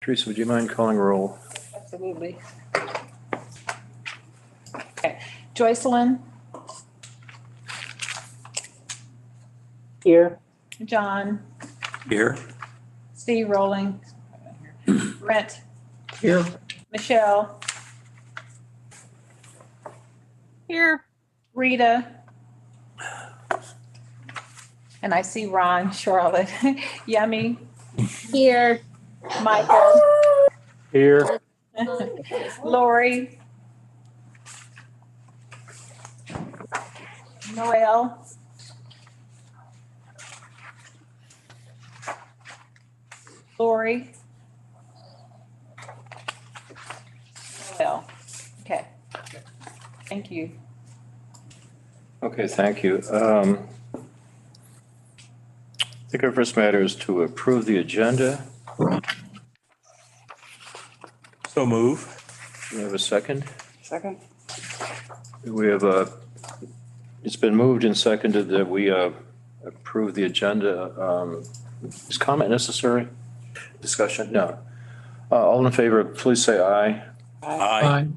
Teresa, would you mind calling roll? Absolutely. Okay, Joycelyn, Here. John, Here. Steve Rolling, Brent, Here. Michelle, Here. Rita, and I see Ron, Charlotte, Yummy, Here. Michael, Here. Lori, Noel, Lori. Noel. Okay. Thank you. Okay, thank you. I think our first matter is to approve the agenda. So move. Do we have a second? Second. We have it's been moved and seconded that we approve the agenda. Is comment necessary? Discussion? No. All in favor, please say aye. Aye.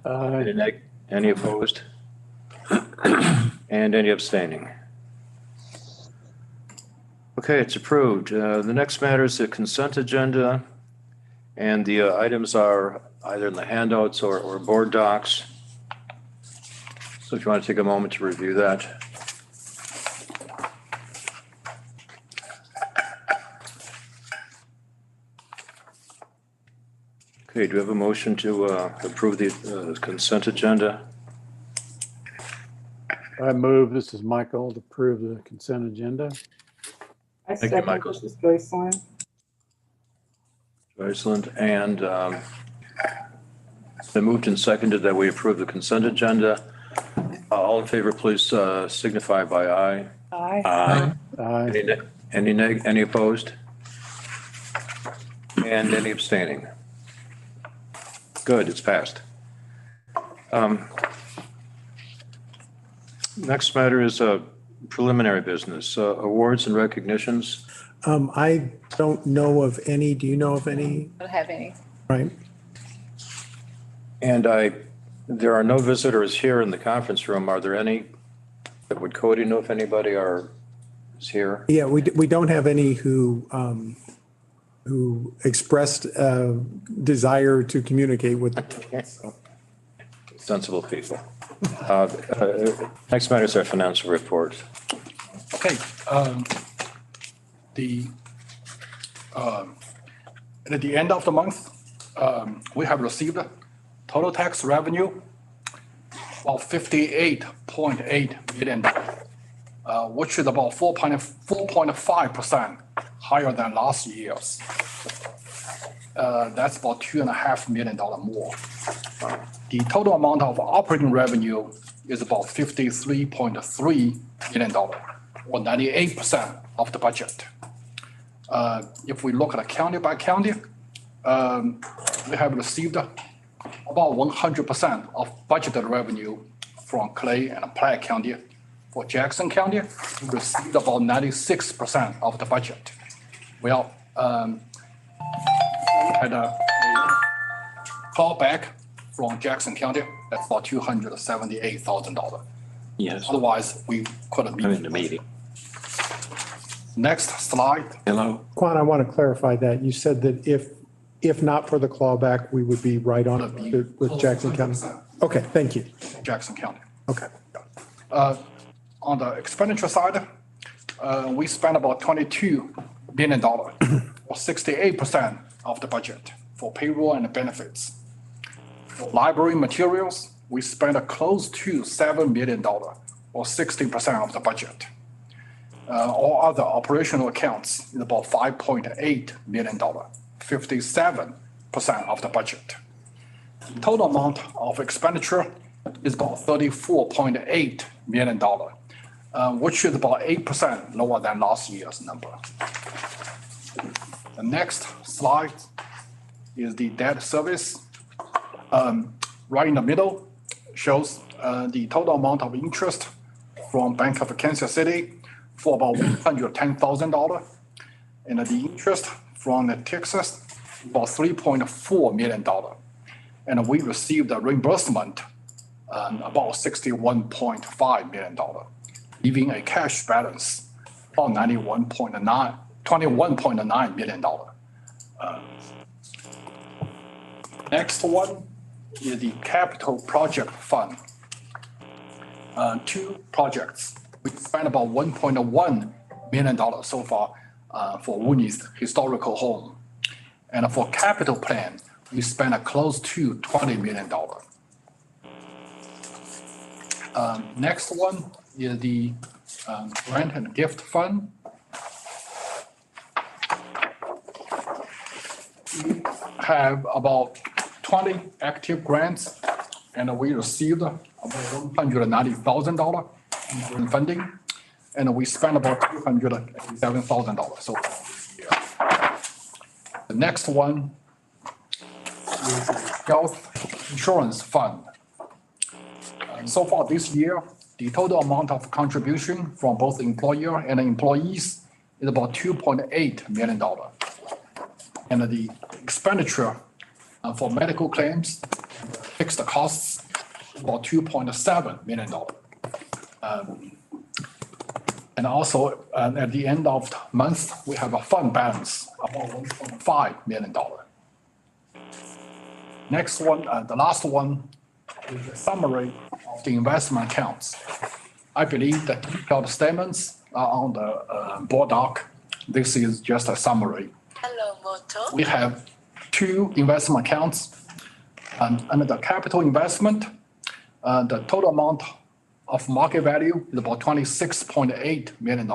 Any opposed? And any abstaining? Okay, it's approved. The next matter is the consent agenda. And the items are either in the handouts or board docs. So if you want to take a moment to review that. Okay, do we have a motion to approve the consent agenda? I move, this is Michael, to approve the consent agenda. I Thank you, second, Michael. this is Joycelyn. Joycelyn, and it's been moved and seconded that we approve the consent agenda. All in favor, please signify by aye. Aye. Aye. Aye. Any opposed? And any abstaining? Good, it's passed. Next matter is preliminary business, awards and recognitions. I don't know of any. Do you know of any? Don't have any. Right. And there are no visitors here in the conference room. Are there any? Would Cody know if anybody is here? Yeah, we don't have any who expressed desire to communicate with. Sensible people. Next matter is our financial report. Okay, at the end of the month, we have received total tax revenue of $58.8 million, which is about 4.5% higher than last year's. That's about $2.5 million more. The total amount of operating revenue is about $53.3 million, or 98% of the budget. If we look at county by county, we have received about 100% of budgeted revenue from Clay and Platte County. For Jackson County, we received about 96% of the budget. Well, had a callback from Jackson County, that's about $278,000. Yes. Otherwise, we couldn't I'm in meet. the meeting. Next slide. Hello. Quan, I want to clarify that. You said that if not for the clawback, we would be right on it with Jackson County. Okay, thank you. Jackson County. Okay. On the expenditure side, we spent about $22 billion, or 68% of the budget for payroll and benefits. For library materials, we spent close to $7 billion, or 60% of the budget. All other operational accounts is about $5.8 billion, 57% of the budget. The total amount of expenditure is about $34.8 million, which is about 8% lower than last year's number. The next slide is the debt service. Right in the middle shows the total amount of interest from Bank of Kansas City for about $110,000. And the interest from the Texas about $3.4 million. And we received a reimbursement about $61.5 million, leaving a cash balance of $21.9 million. Next one is the capital project fund. Two projects. We spent about $1.1 million so far for Woody's historical home. And for capital plan, we spent close to $20 million. Next one is the grant and gift fund. We have about 20 active grants, and we received about $190,000 in funding, and we spent about $287,000 so far this year. The next one is the health insurance fund. So far this year, the total amount of contribution from both employer and employees is about $2.8 million. And the expenditure for medical claims, fixed costs, about $2.7 million. And also, at the end of the month, we have a fund balance of about $1.5 million. Next one, the last one, is a summary of the investment accounts. I believe that detailed statements are on the board doc. This is just a summary. Hello, Moto. We have two investment accounts. Under the capital investment, the total amount of market value is about $26.8 million.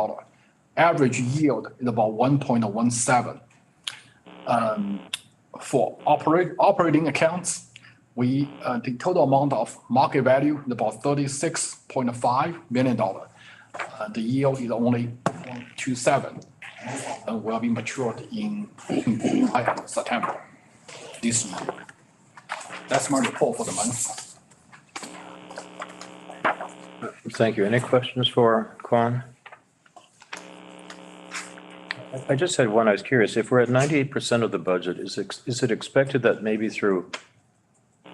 Average yield is about 1.17. For operating accounts, the total amount of market value is about $36.5 million. The yield is only 0.27 and will be matured in September this year. That's my report for the month. Thank you. Any questions for Quan? I just had one. I was curious. If we're at 98% of the budget, is it expected that maybe through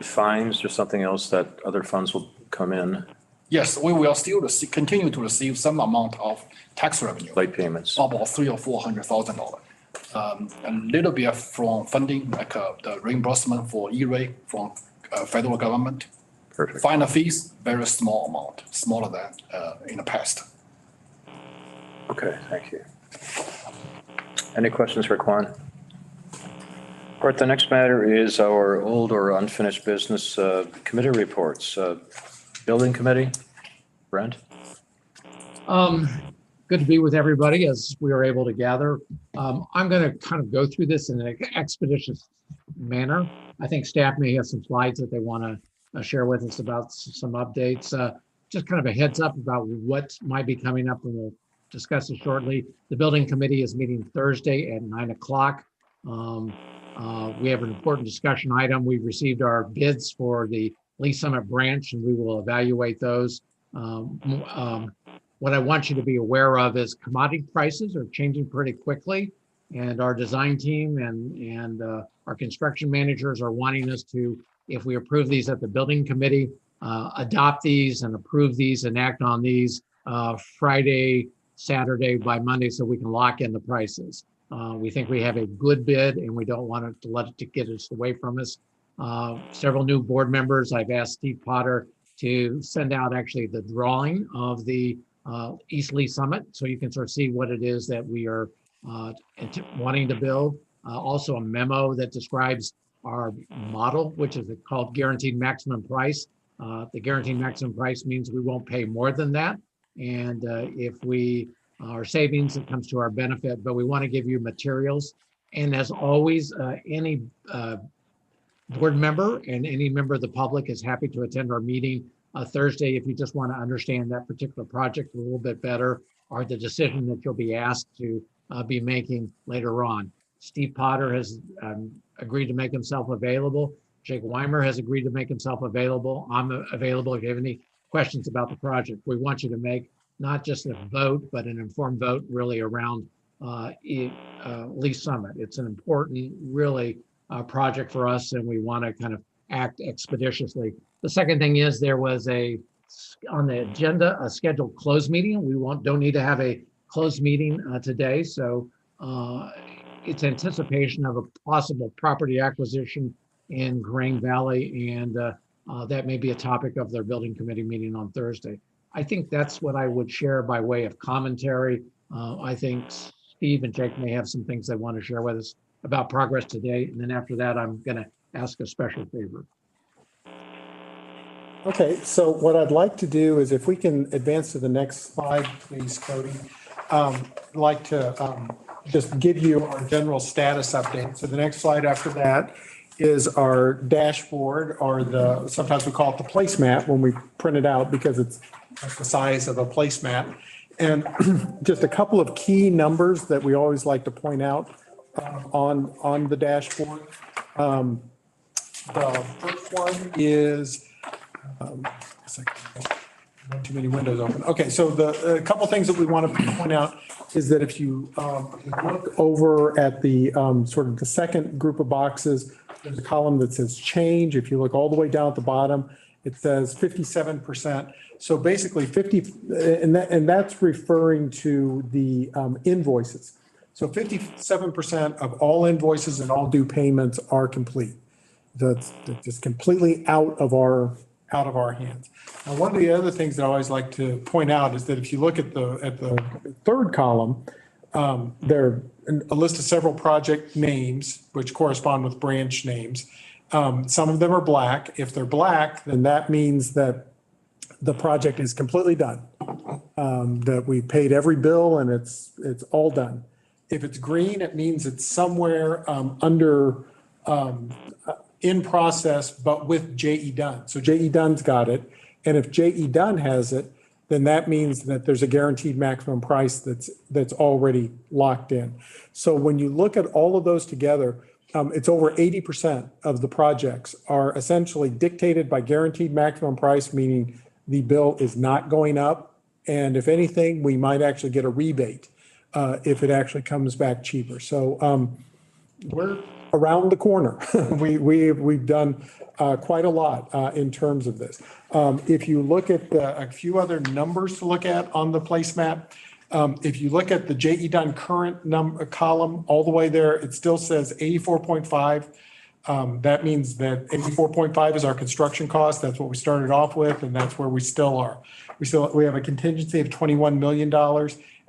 fines or something else that other funds will come in, Yes, we will still continue to receive some amount of tax revenue, late payments? about $300,000 or $400,000. A little bit from funding, like the reimbursement for E-rate from federal government. Perfect. Final fees, very small amount, smaller than in the past. Okay, thank you. Any questions for Quan? All right, the next matter is our old or unfinished business committee reports. Building committee, Brent? Good to be with everybody as we are able to gather. I'm going to kind of go through this in an expeditious manner. I think staff may have some slides that they want to share with us about some updates. Just kind of a heads up about what might be coming up, and we'll discuss it shortly. The building committee is meeting Thursday at 9 o'clock. We have an important discussion item. We've received our bids for the Lee Summit branch, and we will evaluate those. What I want you to be aware of is commodity prices are changing pretty quickly, and our design team and our construction managers are wanting us to, if we approve these at the building committee, adopt these and approve these and act on these Friday, Saturday by Monday, so we can lock in the prices. We think we have a good bid, and we don't want to let it get us away from us. Several new board members, I've asked Steve Potter to send out actually the drawing of the East Lee Summit, so you can sort of see what it is that we are wanting to build. Also a memo that describes our model, which is called guaranteed maximum price. The guaranteed maximum price means we won't pay more than that. And if we are savings, it comes to our benefit, but we want to give you materials. And as always, any board member and any member of the public is happy to attend our meeting Thursday if you just want to understand that particular project a little bit better, or the decision that you'll be asked to be making later on. Steve Potter has agreed to make himself available. Jake Weimer has agreed to make himself available. I'm available if you have any questions about the project. We want you to make not just a vote, but an informed vote really around Lee Summit. It's an important, really project for us, and we want to kind of act expeditiously. The second thing is there was on the agenda, a scheduled closed meeting. We don't need to have a closed meeting today. So it's anticipation of a possible property acquisition in Green Valley, and that may be a topic of their building committee meeting on Thursday. I think that's what I would share by way of commentary. I think Steve and Jake may have some things they want to share with us about progress today. And then after that, I'm going to ask a special favor. Okay, so what I'd like to do is if we can advance to the next slide, please, Cody. I'd like to just give you our general status update. So the next slide after that is our dashboard, or sometimes we call it the placemat when we print it out because it's the size of a placemat. And just a couple of key numbers that we always like to point out on the dashboard. The first one is, too many windows open. Okay, so a couple things that we want to point out is that if you look over at the sort of the second group of boxes, there's a column that says change. If you look all the way down at the bottom, it says 57%. So basically 50, and that's referring to the invoices. So 57% of all invoices and all due payments are complete. That's just completely out of our hands. Now, one of the other things that I always like to point out is that if you look at the third column, there are a list of several project names which correspond with branch names. Some of them are black. If they're black, then that means that the project is completely done. That we paid every bill and it's all done. If it's green, it means it's somewhere under in process, but with J.E. Dunn. So J.E. Dunn's got it. And if J.E. Dunn has it, then that means that there's a guaranteed maximum price that's already locked in. So when you look at all of those together, it's over 80% of the projects are essentially dictated by guaranteed maximum price, meaning the bill is not going up. And if anything, we might actually get a rebate if it actually comes back cheaper. So we're around the corner. We've done quite a lot in terms of this. If you look at a few other numbers to look at on the placemat, if you look at the J.E. Dunn current column all the way there, it still says 84.5. That means that 84.5 is our construction cost. That's what we started off with, and that's where we still are. We have a contingency of $21 million,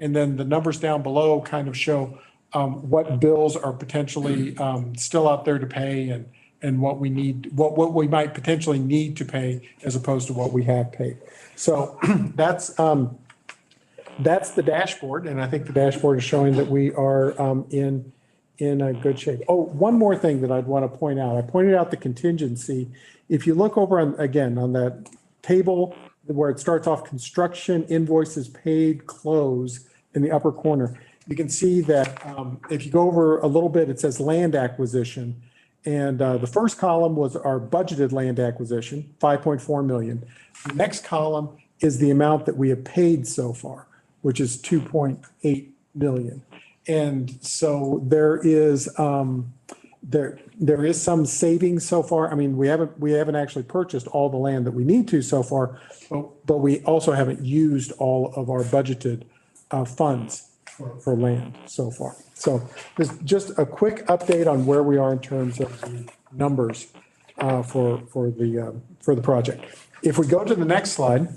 and then the numbers down below kind of show what bills are potentially still out there to pay and what we need, what we might potentially need to pay as opposed to what we have paid. So that's the dashboard, and I think the dashboard is showing that we are in a good shape. Oh, one more thing that I'd want to point out. I pointed out the contingency. If you look over on that table where it starts off construction, invoices paid, close in the upper corner, you can see that if you go over a little bit, it says land acquisition. And the first column was our budgeted land acquisition, 5.4 million. The next column is the amount that we have paid so far, which is 2.8 million. And so there is some savings so far. I mean, we haven't actually purchased all the land that we need to so far, but we also haven't used all of our budgeted funds for land so far. So there's just a quick update on where we are in terms of the numbers for the project. If we go to the next slide,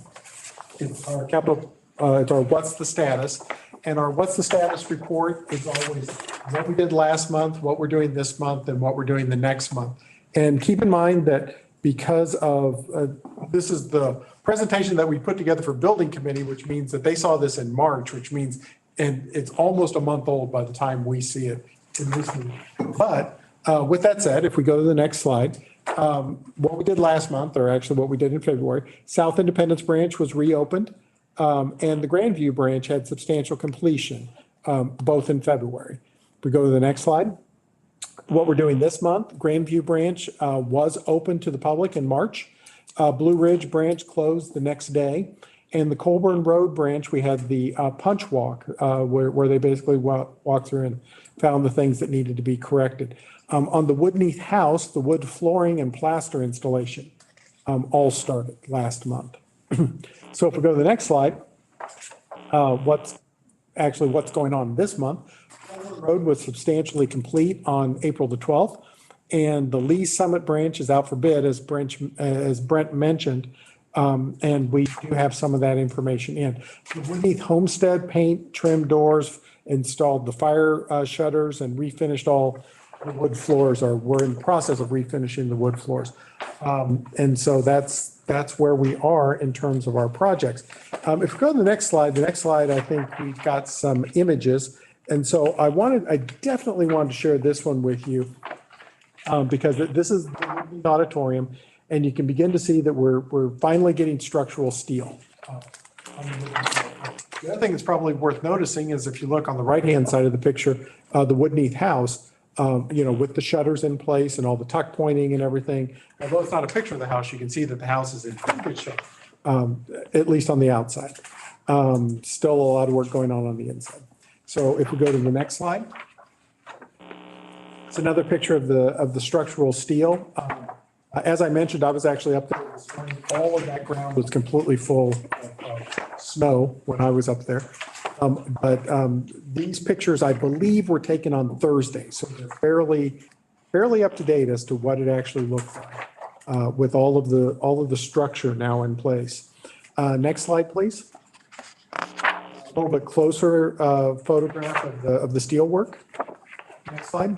it's our it's our what's the status. And our what's the status report is always what we did last month, what we're doing this month, and what we're doing the next month. And keep in mind that because of, this is the presentation that we put together for building committee, which means that they saw this in March, which means, and it's almost a month old by the time we see it in this meeting. But with that said, if we go to the next slide, what we did last month, or actually what we did in February, South Independence Branch was reopened. And the Grandview branch had substantial completion, both in February. If we go to the next slide, what we're doing this month, Grandview branch was open to the public in March. Blue Ridge branch closed the next day. And the Colburn Road branch, we had the punch walk where they basically walked through and found the things that needed to be corrected. On the Woodneath house, the wood flooring and plaster installation all started last month. So if we go to the next slide, what's going on this month. The road was substantially complete on April the 12th, and the Lee Summit branch is out for bid, as Brent mentioned. And we do have some of that information in. The Woodneath Homestead paint, trim doors, installed the fire shutters, and refinished all the wood floors, or we're in the process of refinishing the wood floors. And so that's where we are in terms of our projects. If we go to the next slide, I think we've got some images. And so I definitely wanted to share this one with you because this is the auditorium, and you can begin to see that we're finally getting structural steel. The other thing that's probably worth noticing is if you look on the right-hand side of the picture, the Woodneath house, with the shutters in place and all the tuck pointing and everything. Although it's not a picture of the house, you can see that the house is in pretty good shape, at least on the outside. Still a lot of work going on the inside. So if we go to the next slide, it's another picture of the structural steel. As I mentioned, I was actually up there this morning. All of that ground was completely full of snow when I was up there. But these pictures, I believe, were taken on Thursday, so they're fairly up to date as to what it actually looked like with all of the structure now in place. Next slide, please. A little bit closer photograph of the steel work. Next slide.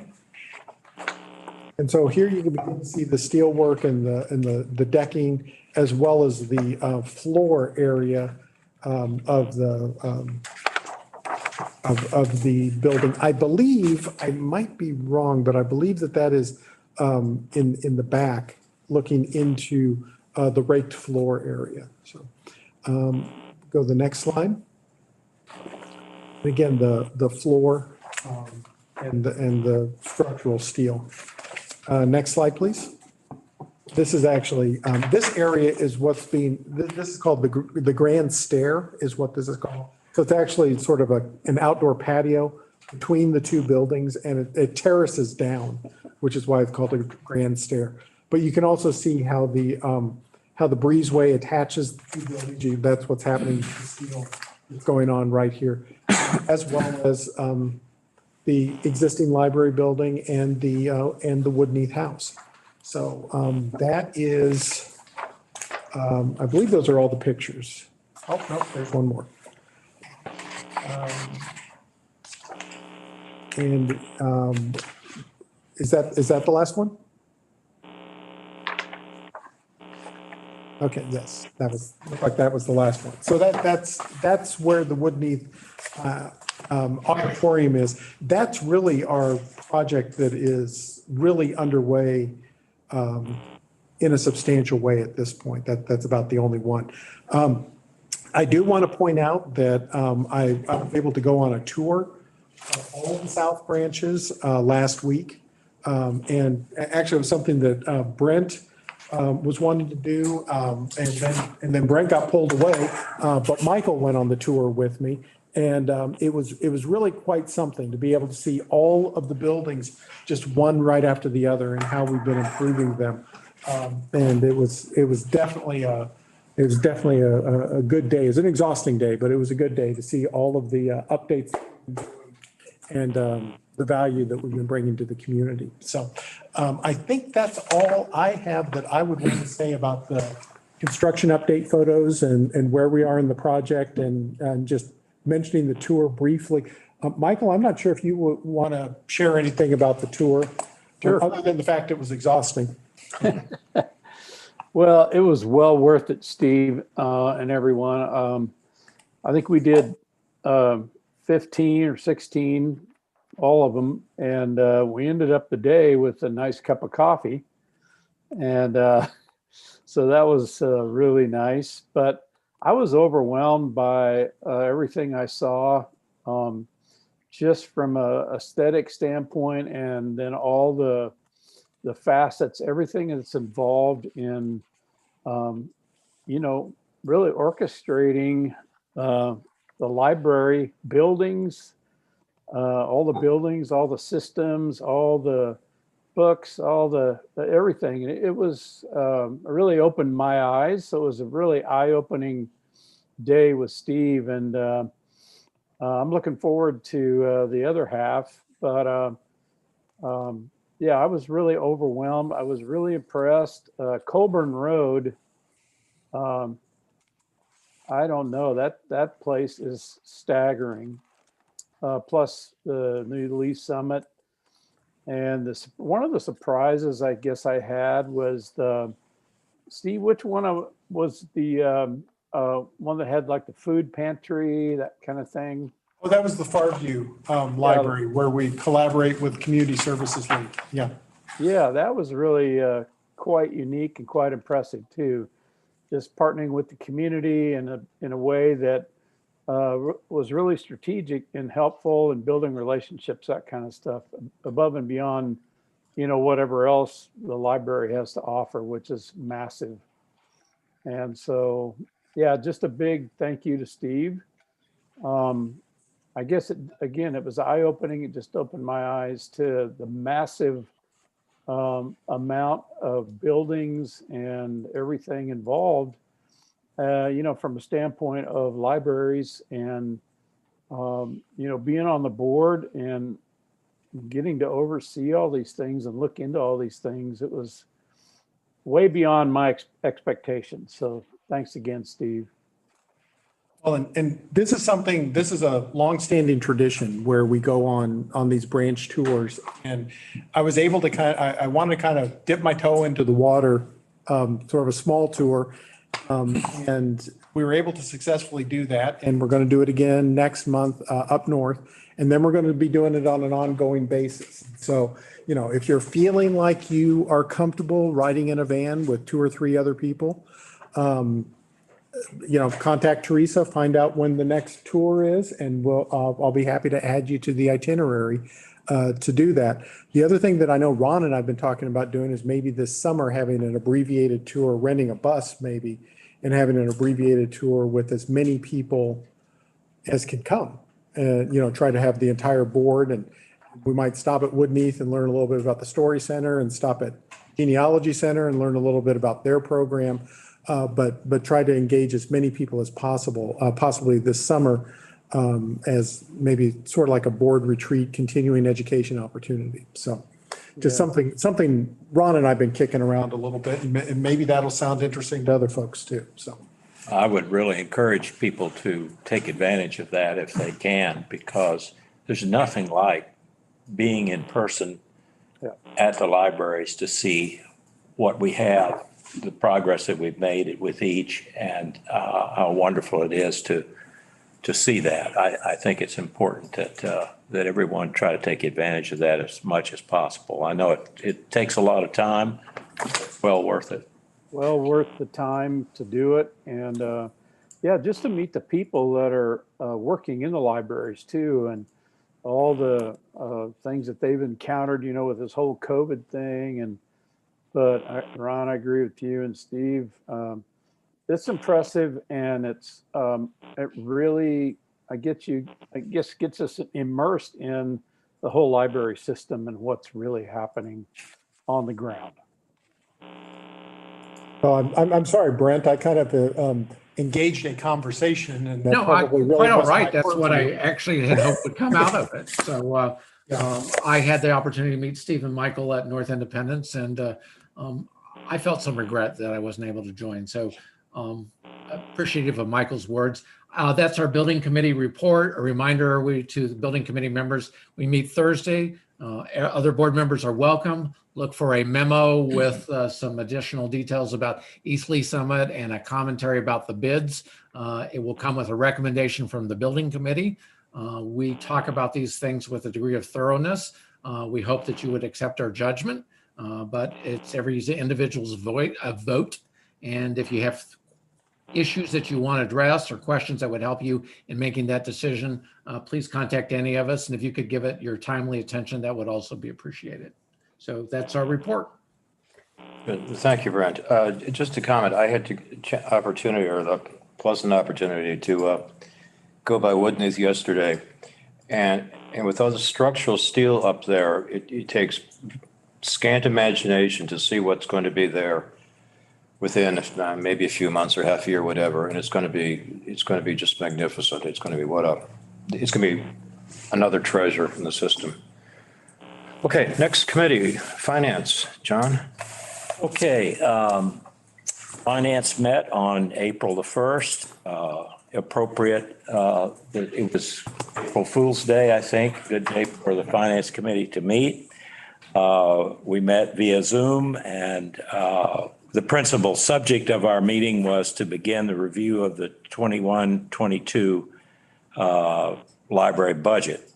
And so here you can begin to see the steel work and the decking, as well as the floor area of the building. I believe, I might be wrong, but I believe that is in the back, looking into the raked floor area. So go to the next slide. Again, the floor and the structural steel. Next slide, please. This is actually, this area is this is called the grand stair is what this is called. So it's actually sort of an outdoor patio between the two buildings, and it terraces down, which is why it's called a grand stair. But you can also see how the breezeway attaches the two buildings. That's what's happening with the steel that's going on right here, as well as the existing library building and the Woodneath house. So that is, I believe those are all the pictures. Oh, no, there's one more. Is that the last one? Okay, yes, looked like that was the last one. So that's where the Woodneath auditorium is. That's really our project that is really underway in a substantial way at this point. That's about the only one. I do want to point out that I was able to go on a tour of all the South branches last week. And actually it was something that Brent was wanting to do. And then Brent got pulled away, but Michael went on the tour with me. And it was really quite something to be able to see all of the buildings, just one right after the other, and how we've been improving them. And it was definitely a good day. It was an exhausting day, but it was a good day to see all of the updates and the value that we've been bringing to the community. So I think that's all I have that I would want to say about the construction update photos and where we are in the project, and just mentioning the tour briefly. Michael, I'm not sure if you would want to share anything about the tour, other than the fact it was exhausting. Well, it was well worth it, Steve, and everyone. I think we did 15 or 16, all of them, and we ended up the day with a nice cup of coffee. And so that was really nice. But I was overwhelmed by everything I saw, just from a aesthetic standpoint, and then all the facets, everything that's involved in, really orchestrating the library buildings, all the systems, all the books, all the everything. And it was really opened my eyes. So it was a really eye-opening day with Steve, and I'm looking forward to the other half. But yeah, I was really overwhelmed. I was really impressed. Colburn Road, um, I don't know, that place is staggering. Plus the new Lee Summit. And this, one of the surprises I guess I had was Steve, which was the one that had like the food pantry, that kind of thing? Well, that was the Farview Library where we collaborate with Community Services League. Yeah. Yeah, that was really quite unique and quite impressive too. Just partnering with the community in a way that was really strategic and helpful in building relationships, that kind of stuff, above and beyond, whatever else the library has to offer, which is massive. And so, yeah, just a big thank you to Steve. I guess it was eye-opening. It just opened my eyes to the massive amount of buildings and everything involved, from a standpoint of libraries and, being on the board and getting to oversee all these things and look into all these things. It was way beyond my expectations. So thanks again, Steve. Well, and this is a longstanding tradition where we go on these branch tours. And I was able to I wanted to kind of dip my toe into the water, sort of a small tour. And we were able to successfully do that. And we're going to do it again next month up north. And then we're going to be doing it on an ongoing basis. So, if you're feeling like you are comfortable riding in a van with 2 or 3 other people, contact Teresa, find out when the next tour is, and I'll be happy to add you to the itinerary to do that. The other thing that I know Ron and I've been talking about doing is maybe this summer having an abbreviated tour, renting a bus maybe, and having an abbreviated tour with as many people as can come. And, try to have the entire board, and we might stop at Woodneath and learn a little bit about the Story Center, and stop at Genealogy Center and learn a little bit about their program. But try to engage as many people as possible, possibly this summer, as maybe sort of like a board retreat, continuing education opportunity. So just something Ron and I've been kicking around a little bit, and maybe that'll sound interesting to other folks too. So I would really encourage people to take advantage of that if they can, because there's nothing like being in person at the libraries to see what we have, the progress that we've made with each, and how wonderful it is to see that. I think it's important that everyone try to take advantage of that as much as possible. I know it takes a lot of time, but it's well worth it. Well worth the time to do it. And just to meet the people that are working in the libraries too, and all the things that they've encountered, with this whole COVID thing. But Ron, I agree with you and Steve. It's impressive, and it really, gets us immersed in the whole library system and what's really happening on the ground. I'm sorry, Brent, I kind of engaged a conversation, and that No, probably really quite all wasn't right. my That's what purview. I actually had hoped would come out of it. So I had the opportunity to meet Steve and Michael at North Independence, and I felt some regret that I wasn't able to join. So appreciative of Michael's words. That's our building committee report. A reminder to the building committee members, we meet Thursday. Other board members are welcome. Look for a memo with some additional details about East Lee Summit and a commentary about the bids. It will come with a recommendation from the building committee. We talk about these things with a degree of thoroughness. We hope that you would accept our judgment, but it's every individual's vote. And if you have issues that you want to address or questions that would help you in making that decision, please contact any of us. And if you could give it your timely attention, that would also be appreciated. So that's our report. Good. Thank you, Brent. Just to comment, I had the pleasant opportunity to go by Woodneath yesterday, and with all the structural steel up there, it takes scant imagination to see what's going to be there within maybe a few months or half a year, whatever, and it's going to be just magnificent. It's going to be it's going to be another treasure in the system. Okay, next committee, finance, John. Okay, Finance met on April the 1st, appropriate. It was April Fool's Day, I think, good day for the Finance Committee to meet. We met via Zoom, and the principal subject of our meeting was to begin the review of the 21-22 library budget.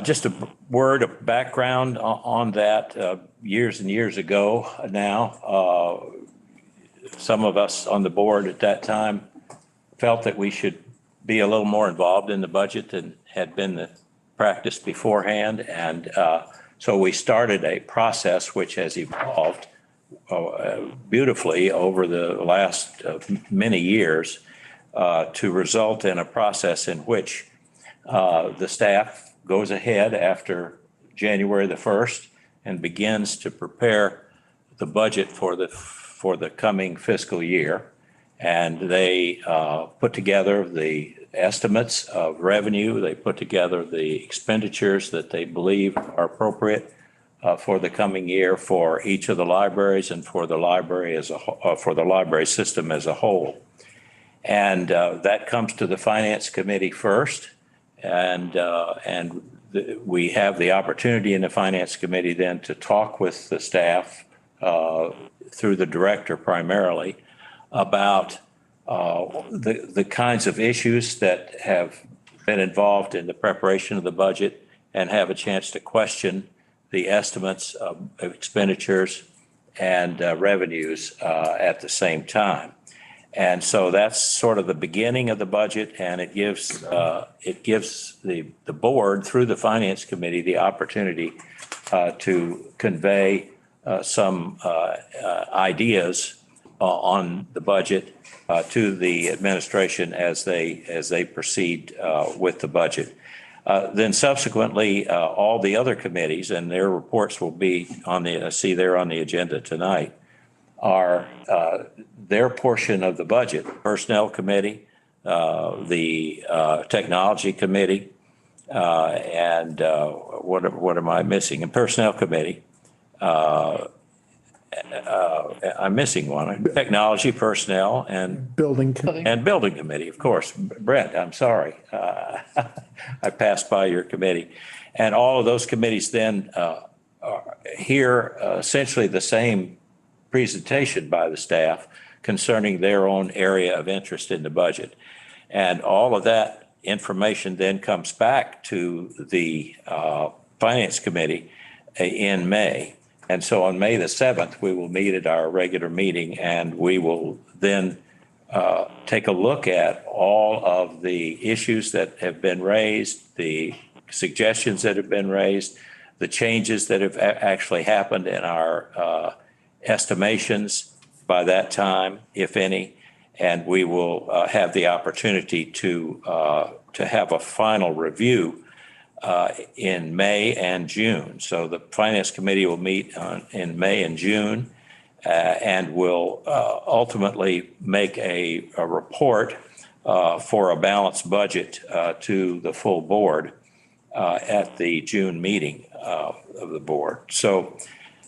Just a word of background on that. Years and years ago now, some of us on the board at that time felt that we should be a little more involved in the budget than had been the practice beforehand. And so we started a process which has evolved beautifully over the last many years to result in a process in which the staff goes ahead after January the 1st and begins to prepare the budget for the coming fiscal year. And they put together the estimates of revenue. They put together the expenditures that they believe are appropriate for the coming year for each of the libraries and for the library for the library system as a whole. And that comes to the Finance Committee first. And we have the opportunity in the Finance Committee then to talk with the staff through the director primarily about the kinds of issues that have been involved in the preparation of the budget and have a chance to question the estimates of expenditures and revenues at the same time. And so that's sort of the beginning of the budget, and it gives the board through the Finance Committee the opportunity to convey some ideas on the budget to the administration as they proceed with the budget. Then subsequently, all the other committees and their reports will be on the agenda tonight, are their portion of the budget. Personnel Committee, the Technology Committee, and what am I missing? And Personnel Committee. I'm missing one. Technology, Personnel, and Building. Building Committee, of course. Brent, I'm sorry. I passed by your committee. And all of those committees then hear essentially the same presentation by the staff concerning their own area of interest in the budget. And all of that information then comes back to the Finance Committee in May. And so on May the 7th, we will meet at our regular meeting, and we will then take a look at all of the issues that have been raised, the suggestions that have been raised, the changes that have actually happened in our estimations by that time, if any, and we will have the opportunity to have a final review in May and June. So the Finance Committee will meet in May and June and will ultimately make a report for a balanced budget to the full board at the June meeting of the board. So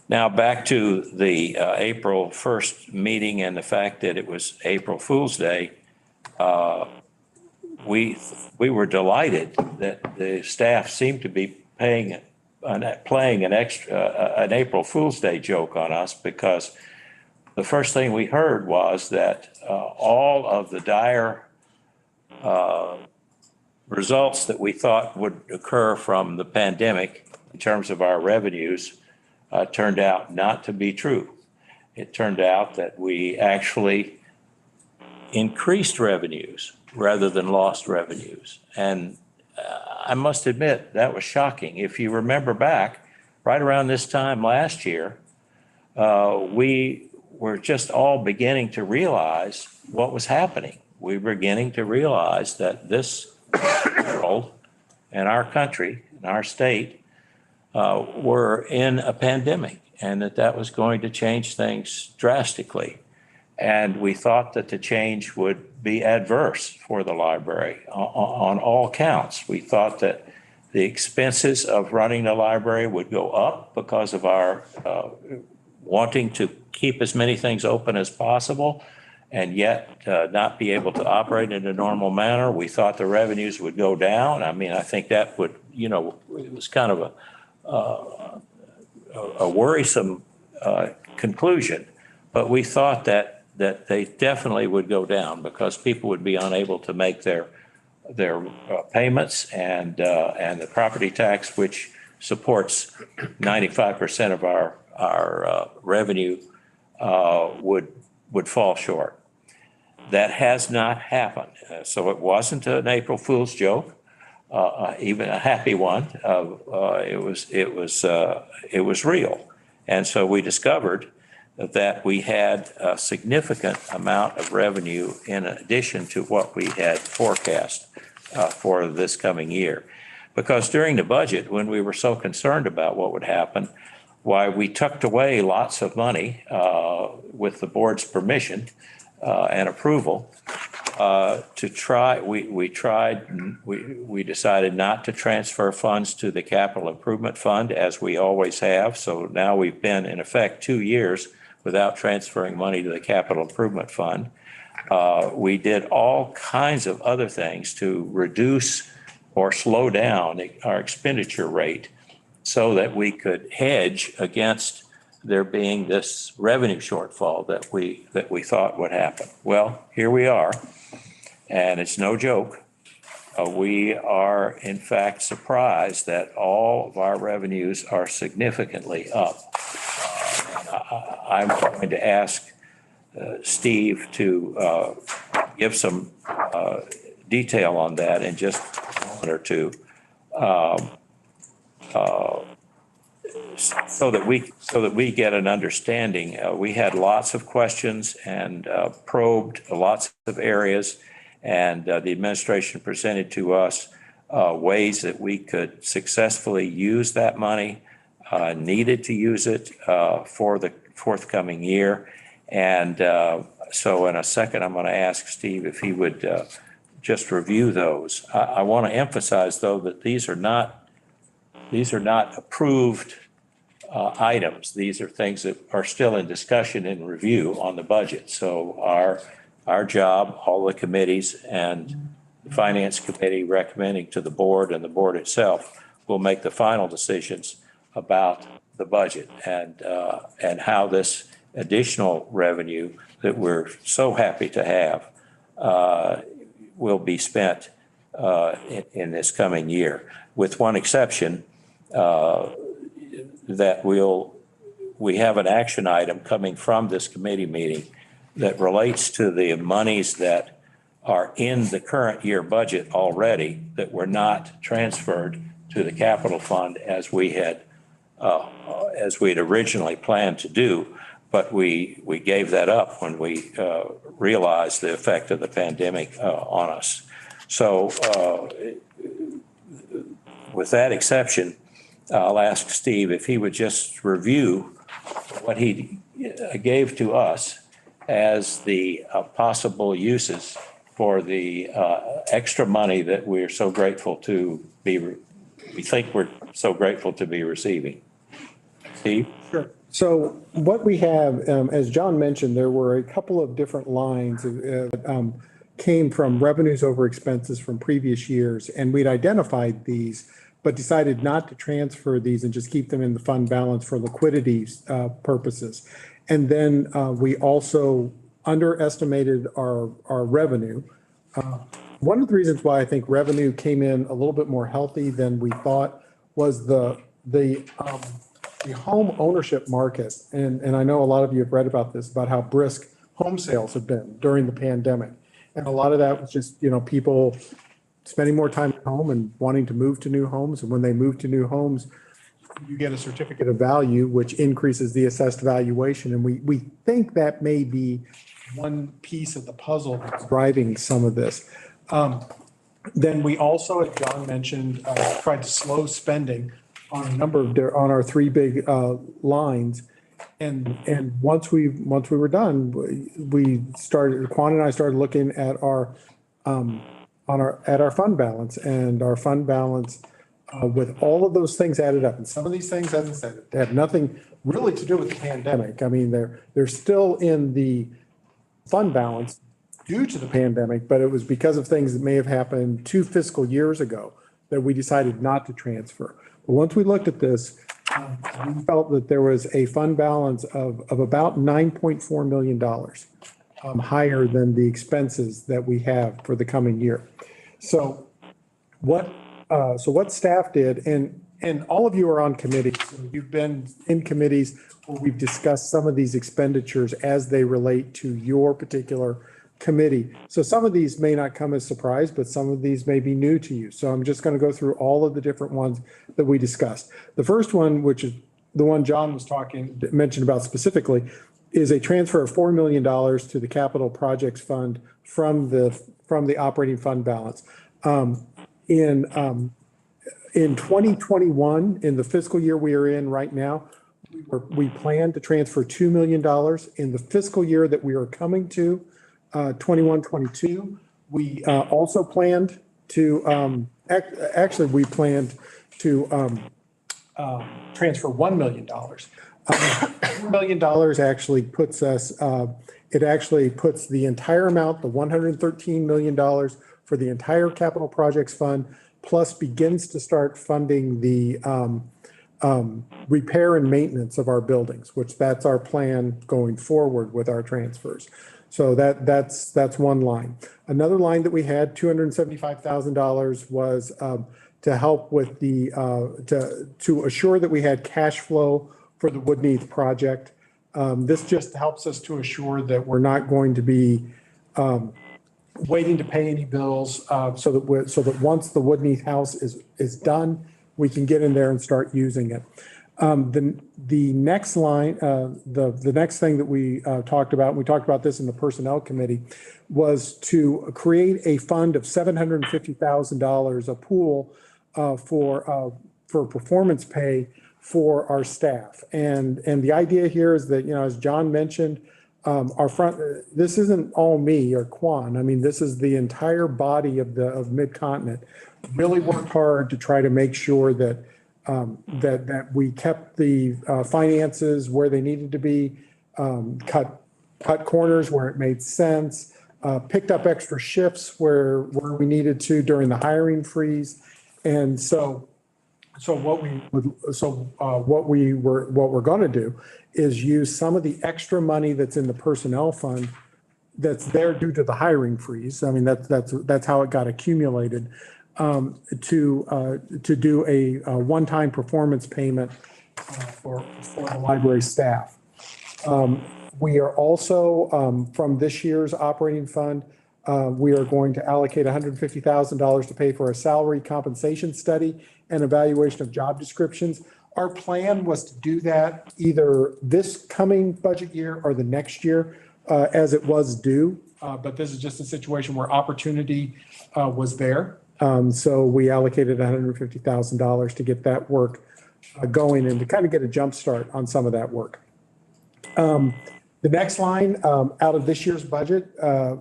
now back to the April 1st meeting and the fact that it was April Fool's Day. We were delighted that the staff seemed to be playing an April Fool's Day joke on us, because the first thing we heard was that all of the dire results that we thought would occur from the pandemic in terms of our revenues turned out not to be true. It turned out that we actually increased revenues rather than lost revenues. And I must admit, that was shocking. If you remember back, right around this time last year, we were just all beginning to realize what was happening. We were beginning to realize that this world and our country and our state were in a pandemic and that was going to change things drastically. And we thought that the change would be adverse for the library on all counts. We thought that the expenses of running the library would go up because of our wanting to keep as many things open as possible and yet not be able to operate in a normal manner. We thought the revenues would go down. I mean, I think that would, it was kind of a worrisome conclusion, but we thought that they definitely would go down because people would be unable to make their payments and the property tax, which supports 95% of our revenue, would fall short. That has not happened. So it wasn't an April Fool's joke, even a happy one. It was real. And so we discovered that we had a significant amount of revenue in addition to what we had forecast for this coming year. Because during the budget, when we were so concerned about what would happen, why we tucked away lots of money with the board's permission and approval to try, we decided not to transfer funds to the capital improvement fund as we always have. So now we've been in effect 2 years without transferring money to the capital improvement fund. We did all kinds of other things to reduce or slow down our expenditure rate so that we could hedge against there being this revenue shortfall that we thought would happen. Well, here we are, and it's no joke. We are in fact surprised that all of our revenues are significantly up. I'm going to ask Steve to give some detail on that in just a moment or two, so that we get an understanding. We had lots of questions and probed lots of areas, and the administration presented to us ways that we could successfully use that money, needed to use it for the forthcoming year. And so in a second, I'm going to ask Steve if he would just review those. I want to emphasize, though, that these are not approved items. These are things that are still in discussion and review on the budget. So our job, all the committees and the Finance Committee recommending to the board and the board itself will make the final decisions about the budget and how this additional revenue that we're so happy to have will be spent in this coming year, with one exception, that we have an action item coming from this committee meeting that relates to the monies that are in the current year budget already that were not transferred to the capital fund as we had originally planned to do. But we gave that up when we realized the effect of the pandemic on us. So with that exception, I'll ask Steve if he would just review what he gave to us as the possible uses for the extra money that we're so grateful to be, we think we're so grateful to be receiving. Steve? Sure. So what we have, as John mentioned, there were a couple of different lines that came from revenues over expenses from previous years, and we'd identified these, but decided not to transfer these and just keep them in the fund balance for liquidity purposes. And then we also underestimated our revenue. One of the reasons why I think revenue came in a little bit more healthy than we thought was the home ownership market. And I know a lot of you have read about this, about how brisk home sales have been during the pandemic. And a lot of that was just, people spending more time at home and wanting to move to new homes. And when they move to new homes, you get a certificate of value, which increases the assessed valuation. And we think that may be one piece of the puzzle that's driving some of this. Then we also, as John mentioned, tried to slow spending on a number of, on our three big lines. And once we were done, we started, Quan and I started looking at our, at our fund balance, and our fund balance with all of those things added up. And some of these things, as I said, they have nothing really to do with the pandemic. I mean, they're still in the fund balance due to the pandemic, but it was because of things that may have happened 2 fiscal years ago that we decided not to transfer. But once we looked at this, we felt that there was a fund balance of about $9.4 million higher than the expenses that we have for the coming year. So what staff did, and all of you are on committees, so you've been in committees where we've discussed some of these expenditures as they relate to your particular committee. So some of these may not come as surprise, but some of these may be new to you. So I'm just going to go through all of the different ones that we discussed. The first one, which is the one John was mentioned about specifically, is a transfer of $4 million to the capital projects fund from the operating fund balance. In 2021, in the fiscal year we are in right now, we plan to transfer $2 million. In the fiscal year that we are coming to, 21-22, we also planned to, actually, we planned to transfer $1 million. $1 million actually puts us, it actually puts the entire amount, the $113 million for the entire capital projects fund, plus begins to start funding the repair and maintenance of our buildings, which that's our plan going forward with our transfers. So that's one line. Another line that we had, $275,000, was to help with the, to assure that we had cash flow for the Woodneath project. This just helps us to assure that we're not going to be waiting to pay any bills, so that once the Woodneath house is done, we can get in there and start using it. The next line, the next thing that we talked about, and we talked about this in the personnel committee, was to create a fund of $750,000, a pool for performance pay for our staff. And the idea here is that, as John mentioned, this isn't all me or Quan. I mean, this is the entire body of Mid-Continent. Really worked hard to try to make sure that that we kept the finances where they needed to be, cut corners where it made sense, picked up extra shifts where we needed to during the hiring freeze. And so what we're going to do is use some of the extra money that's in the personnel fund that's there due to the hiring freeze. I mean, that's how it got accumulated, to do a one-time performance payment for the library staff. We are also, from this year's operating fund, we are going to allocate $150,000 to pay for a salary compensation study and evaluation of job descriptions. Our plan was to do that either this coming budget year or the next year, as it was due. But this is just a situation where opportunity was there. So we allocated $150,000 to get that work going and to kind of get a jump start on some of that work. The next line, out of this year's budget,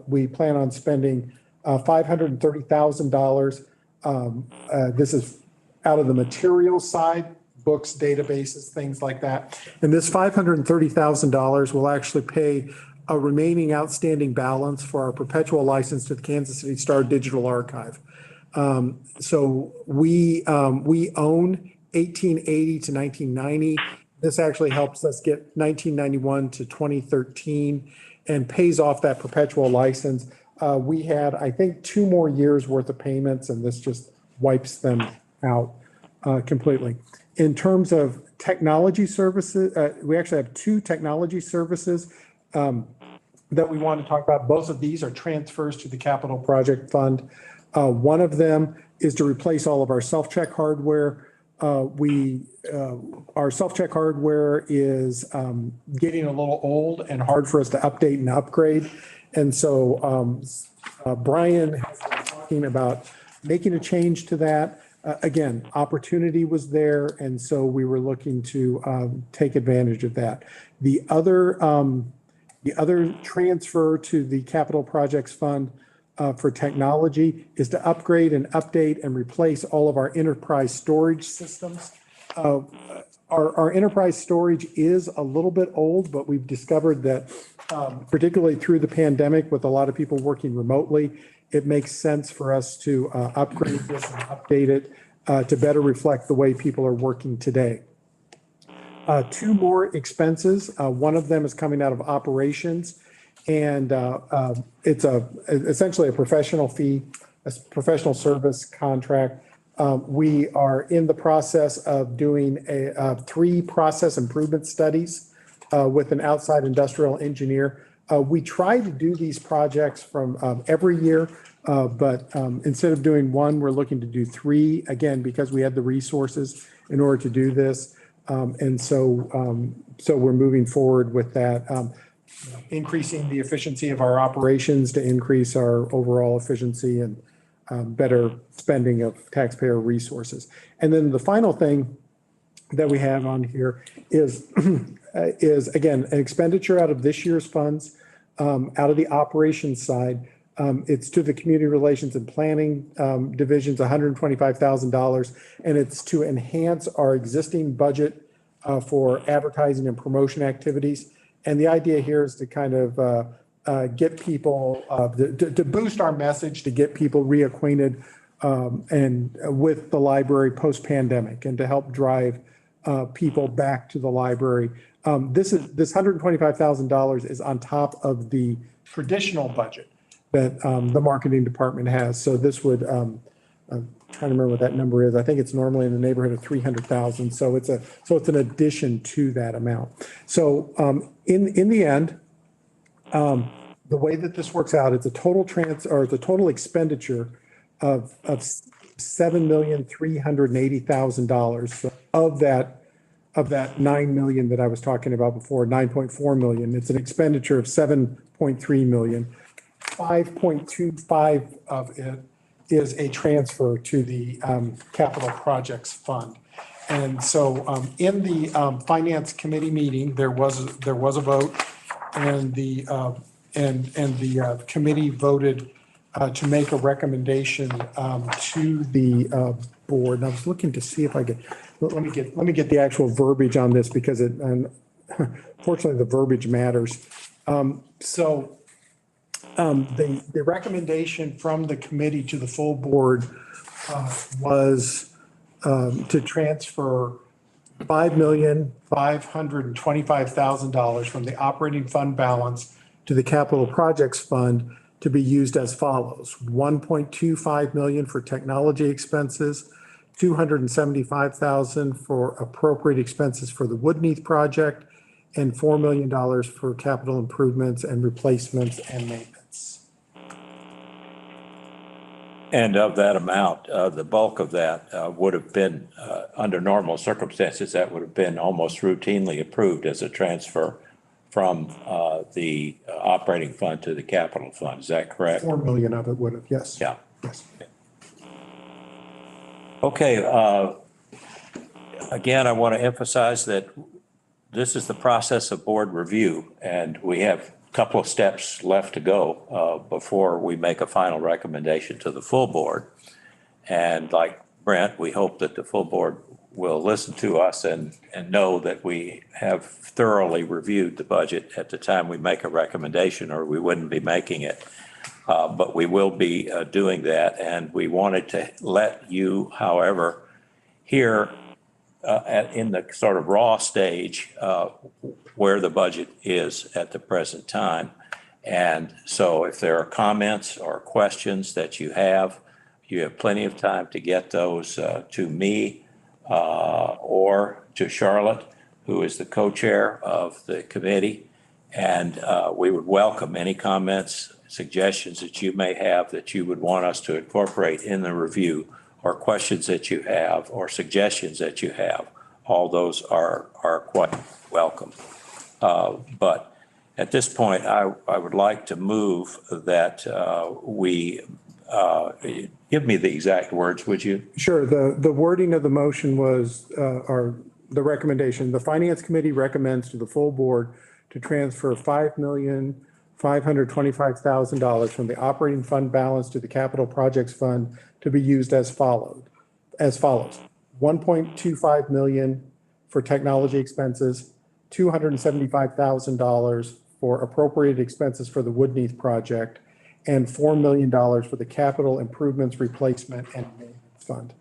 we plan on spending $530,000. This is out of the material side, books, databases, things like that. And this $530,000 will actually pay a remaining outstanding balance for our perpetual license to the Kansas City Star Digital Archive. So we own 1880 to 1990. This actually helps us get 1991 to 2013 and pays off that perpetual license. We had, I think, 2 more years worth of payments, and this just wipes them out completely. In terms of technology services, we actually have 2 technology services that we want to talk about. Both of these are transfers to the capital project fund. One of them is to replace all of our self-check hardware. Our self-check hardware is getting a little old and hard for us to update and upgrade. And so Brian has been talking about making a change to that. again, opportunity was there, and so we were looking to take advantage of that. The other transfer to the capital projects fund for technology is to upgrade and update and replace all of our enterprise storage systems. Our enterprise storage is a little bit old, but we've discovered that particularly through the pandemic with a lot of people working remotely, it makes sense for us to upgrade this and update it to better reflect the way people are working today. Two more expenses. One of them is coming out of operations, and it's essentially a professional fee, a professional service contract. We are in the process of doing 3 process improvement studies with an outside industrial engineer. We try to do these projects from every year, but instead of doing 1, we're looking to do 3, again, because we have the resources in order to do this. And so we're moving forward with that, increasing the efficiency of our operations to increase our overall efficiency and better spending of taxpayer resources. And then the final thing that we have on here is again, an expenditure out of this year's funds, out of the operations side. It's to the community relations and planning divisions, $125,000, and it's to enhance our existing budget for advertising and promotion activities. And the idea here is to kind of get people to boost our message, to get people reacquainted and with the library post-pandemic, and to help drive people back to the library. This $125,000 is on top of the traditional budget that the marketing department has. So this would, I'm trying to remember what that number is. I think it's normally in the neighborhood of 300,000. So it's an addition to that amount. So in the end, the way that this works out, it's a total the total expenditure of $7,380,000. So of that $9 million that I was talking about before, $9.4 million, it's an expenditure of $7.3 million. 5.25 of it is a transfer to the capital projects fund. And so in the finance committee meeting, there was a vote, and the committee voted to make a recommendation to the board. And I was looking to see if I could, let me get the actual verbiage on this, because fortunately the verbiage matters. The recommendation from the committee to the full board was to transfer $5,525,000 from the operating fund balance to the capital projects fund to be used as follows: $1.25 million for technology expenses, $275,000 for appropriate expenses for the Woodneath project, and $4 million for capital improvements and replacements and maintenance. And of that amount, the bulk of that would have been, under normal circumstances, that would have been almost routinely approved as a transfer from the operating fund to the capital fund. Is that correct? 4 million of it would have, yes. Yeah. Yes. Okay. Again, I want to emphasize that this is the process of board review, and we have a couple of steps left to go before we make a final recommendation to the full board. And like Brent, we hope that the full board will listen to us and know that we have thoroughly reviewed the budget at the time we make a recommendation, or we wouldn't be making it. But we will be doing that, and we wanted to let you, however, hear in the sort of raw stage where the budget is at the present time. And so if there are comments or questions that you have plenty of time to get those to me or to Charlotte, who is the co-chair of the committee. And we would welcome any comments, suggestions that you may have that you would want us to incorporate in the review, or questions that you have, or suggestions that you have. All those are quite welcome. But at this point, I would like to move that we Give me the exact words, would you? Sure. The wording of the motion was, or the recommendation, the Finance Committee recommends to the full board to transfer $5,525,000 from the operating fund balance to the capital projects fund to be used as follows. 1.25 million for technology expenses, $275,000 for appropriated expenses for the Woodneath project, and $4 million for the capital improvements replacement and maintenance fund.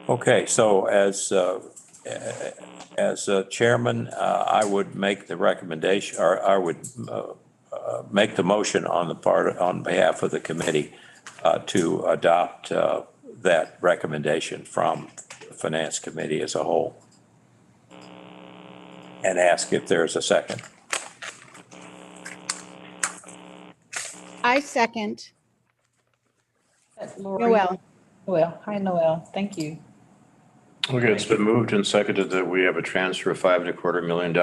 Okay, so as chairman, I would make the recommendation, or I would make the motion on behalf of the committee to adopt that recommendation from the Finance Committee as a whole. And ask if there's a second. I second. Lori. Noel. Noel, hi Noel, thank you. Okay, it's been moved and seconded that we have a transfer of $5.25 million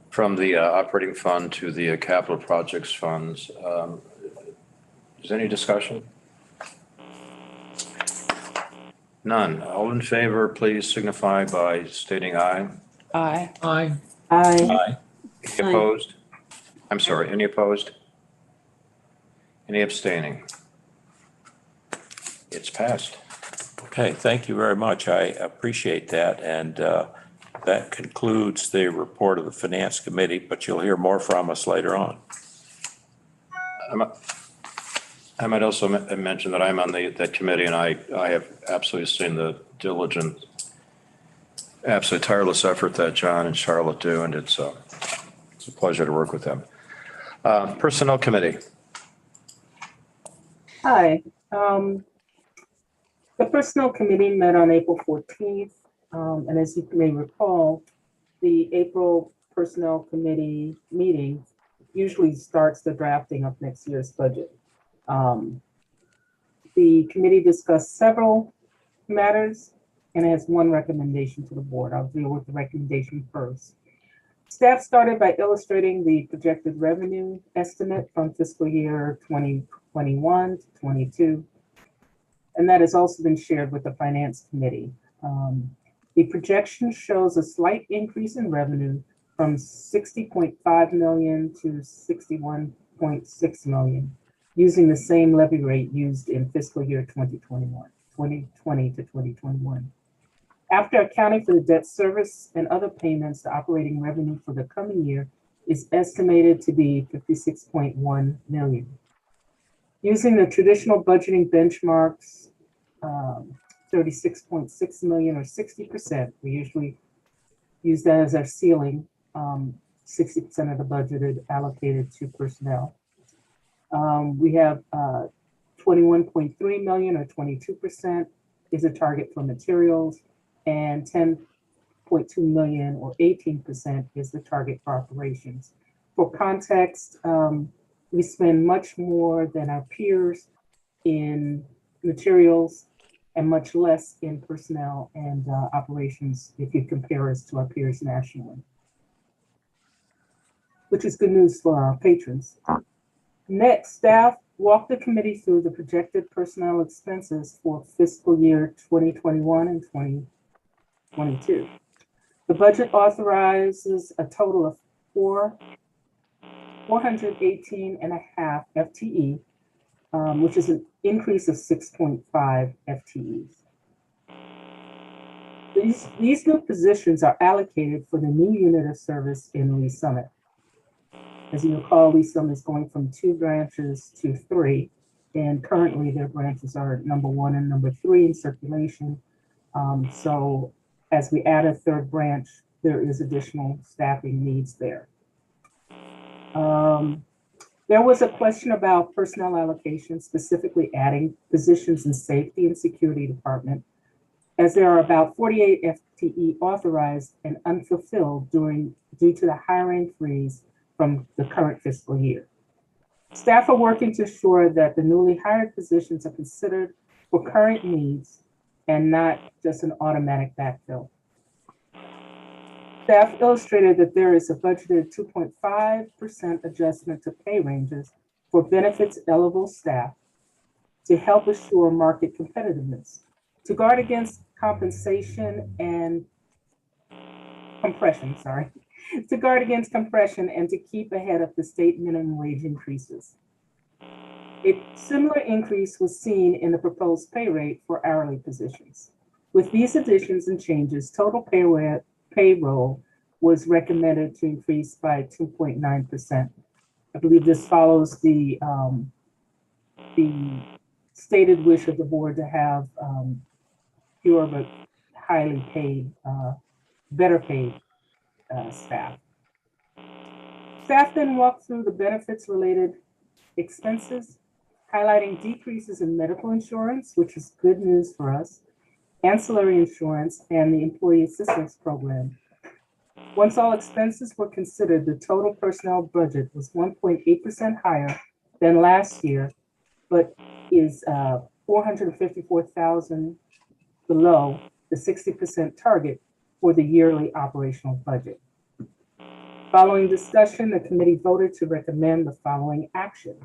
from the operating fund to the capital projects funds. Is there any discussion? None. All in favor, please signify by stating aye. Aye. Aye. Aye. Any opposed? I'm sorry, any opposed? Any abstaining? It's passed. Okay, thank you very much. I appreciate that. And that concludes the report of the Finance Committee, but you'll hear more from us later on. I might also mention that I'm on that committee, and I have absolutely seen the diligent, absolutely tireless effort that John and Charlotte do, and it's a pleasure to work with them. Personnel Committee. Hi. The Personnel Committee met on April 14th. And as you may recall, the April Personnel Committee meeting usually starts the drafting of next year's budget. The committee discussed several matters and has one recommendation to the board. I'll deal with the recommendation first. Staff started by illustrating the projected revenue estimate from fiscal year 2021 to 22. And that has also been shared with the Finance Committee. The projection shows a slight increase in revenue from 60.5 million to 61.6 million, using the same levy rate used in fiscal year 2020 to 2021. After accounting for the debt service and other payments, the operating revenue for the coming year is estimated to be 56.1 million. Using the traditional budgeting benchmarks, 36.6 million or 60%, we usually use that as our ceiling, 60% of the budget allocated to personnel. We have 21.3 million or 22% is a target for materials, and 10.2 million or 18% is the target for operations. For context, we spend much more than our peers in materials and much less in personnel and operations if you compare us to our peers nationally, which is good news for our patrons. Next, staff walked the committee through the projected personnel expenses for fiscal year 2021 and 2022. The budget authorizes a total of 418.5 FTE, which is an increase of 6.5 FTEs. These new positions are allocated for the new unit of service in Lee Summit. As you recall, Lee Summit is going from 2 branches to 3, and currently their branches are number 1 and number 3 in circulation. So as we add a 3rd branch, there is additional staffing needs there. There was a question about personnel allocation, specifically adding positions in safety and security department, as there are about 48 FTE authorized and unfulfilled due to the hiring freeze from the current fiscal year. Staff are working to ensure that the newly hired positions are considered for current needs and not just an automatic backfill. Staff illustrated that there is a budgeted 2.5% adjustment to pay ranges for benefits eligible staff to help assure market competitiveness, to guard against compensation and compression, sorry, to guard against compression and to keep ahead of the state minimum wage increases. A similar increase was seen in the proposed pay rate for hourly positions. With these additions and changes, total payroll was recommended to increase by 2.9%. I believe this follows the stated wish of the board to have fewer but highly paid, better paid staff. Staff then walked through the benefits related expenses, highlighting decreases in medical insurance, which is good news for us, ancillary insurance, and the employee assistance program. Once all expenses were considered, the total personnel budget was 1.8% higher than last year, but is $454,000 below the 60% target for the yearly operational budget. Following discussion, the committee voted to recommend the following action.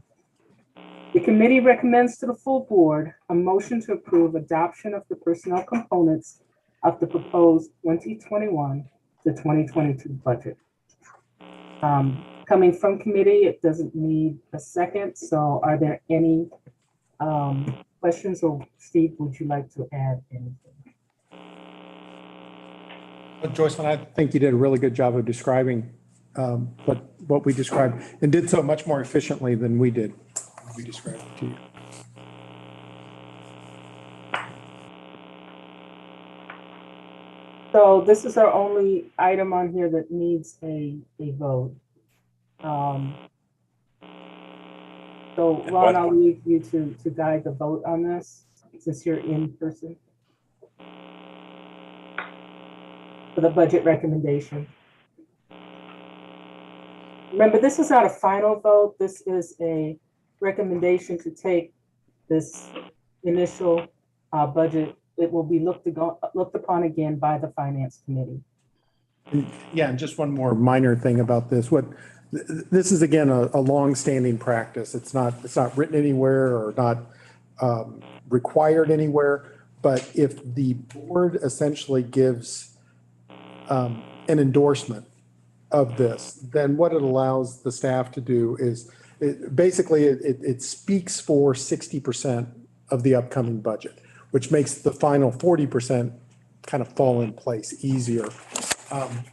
The committee recommends to the full board a motion to approve adoption of the personnel components of the proposed 2021 to 2022 budget. Coming from committee, it doesn't need a second. So are there any questions, or Steve, would you like to add anything? Joycelyn, I think you did a really good job of describing what we described, and did so much more efficiently than we did. We described it to you. So this is our only item on here that needs a vote. So Ron, I'll leave you to guide the vote on this, since you're in person. For the budget recommendation. Remember, this is not a final vote. This is a recommendation to take this initial budget. It will be looked upon again by the Finance Committee. Yeah, and just one more minor thing about this. This is again a long-standing practice. It's not written anywhere or not required anywhere. But if the board essentially gives an endorsement of this, then what it allows the staff to do is it speaks for 60% of the upcoming budget, which makes the final 40% kind of fall in place easier.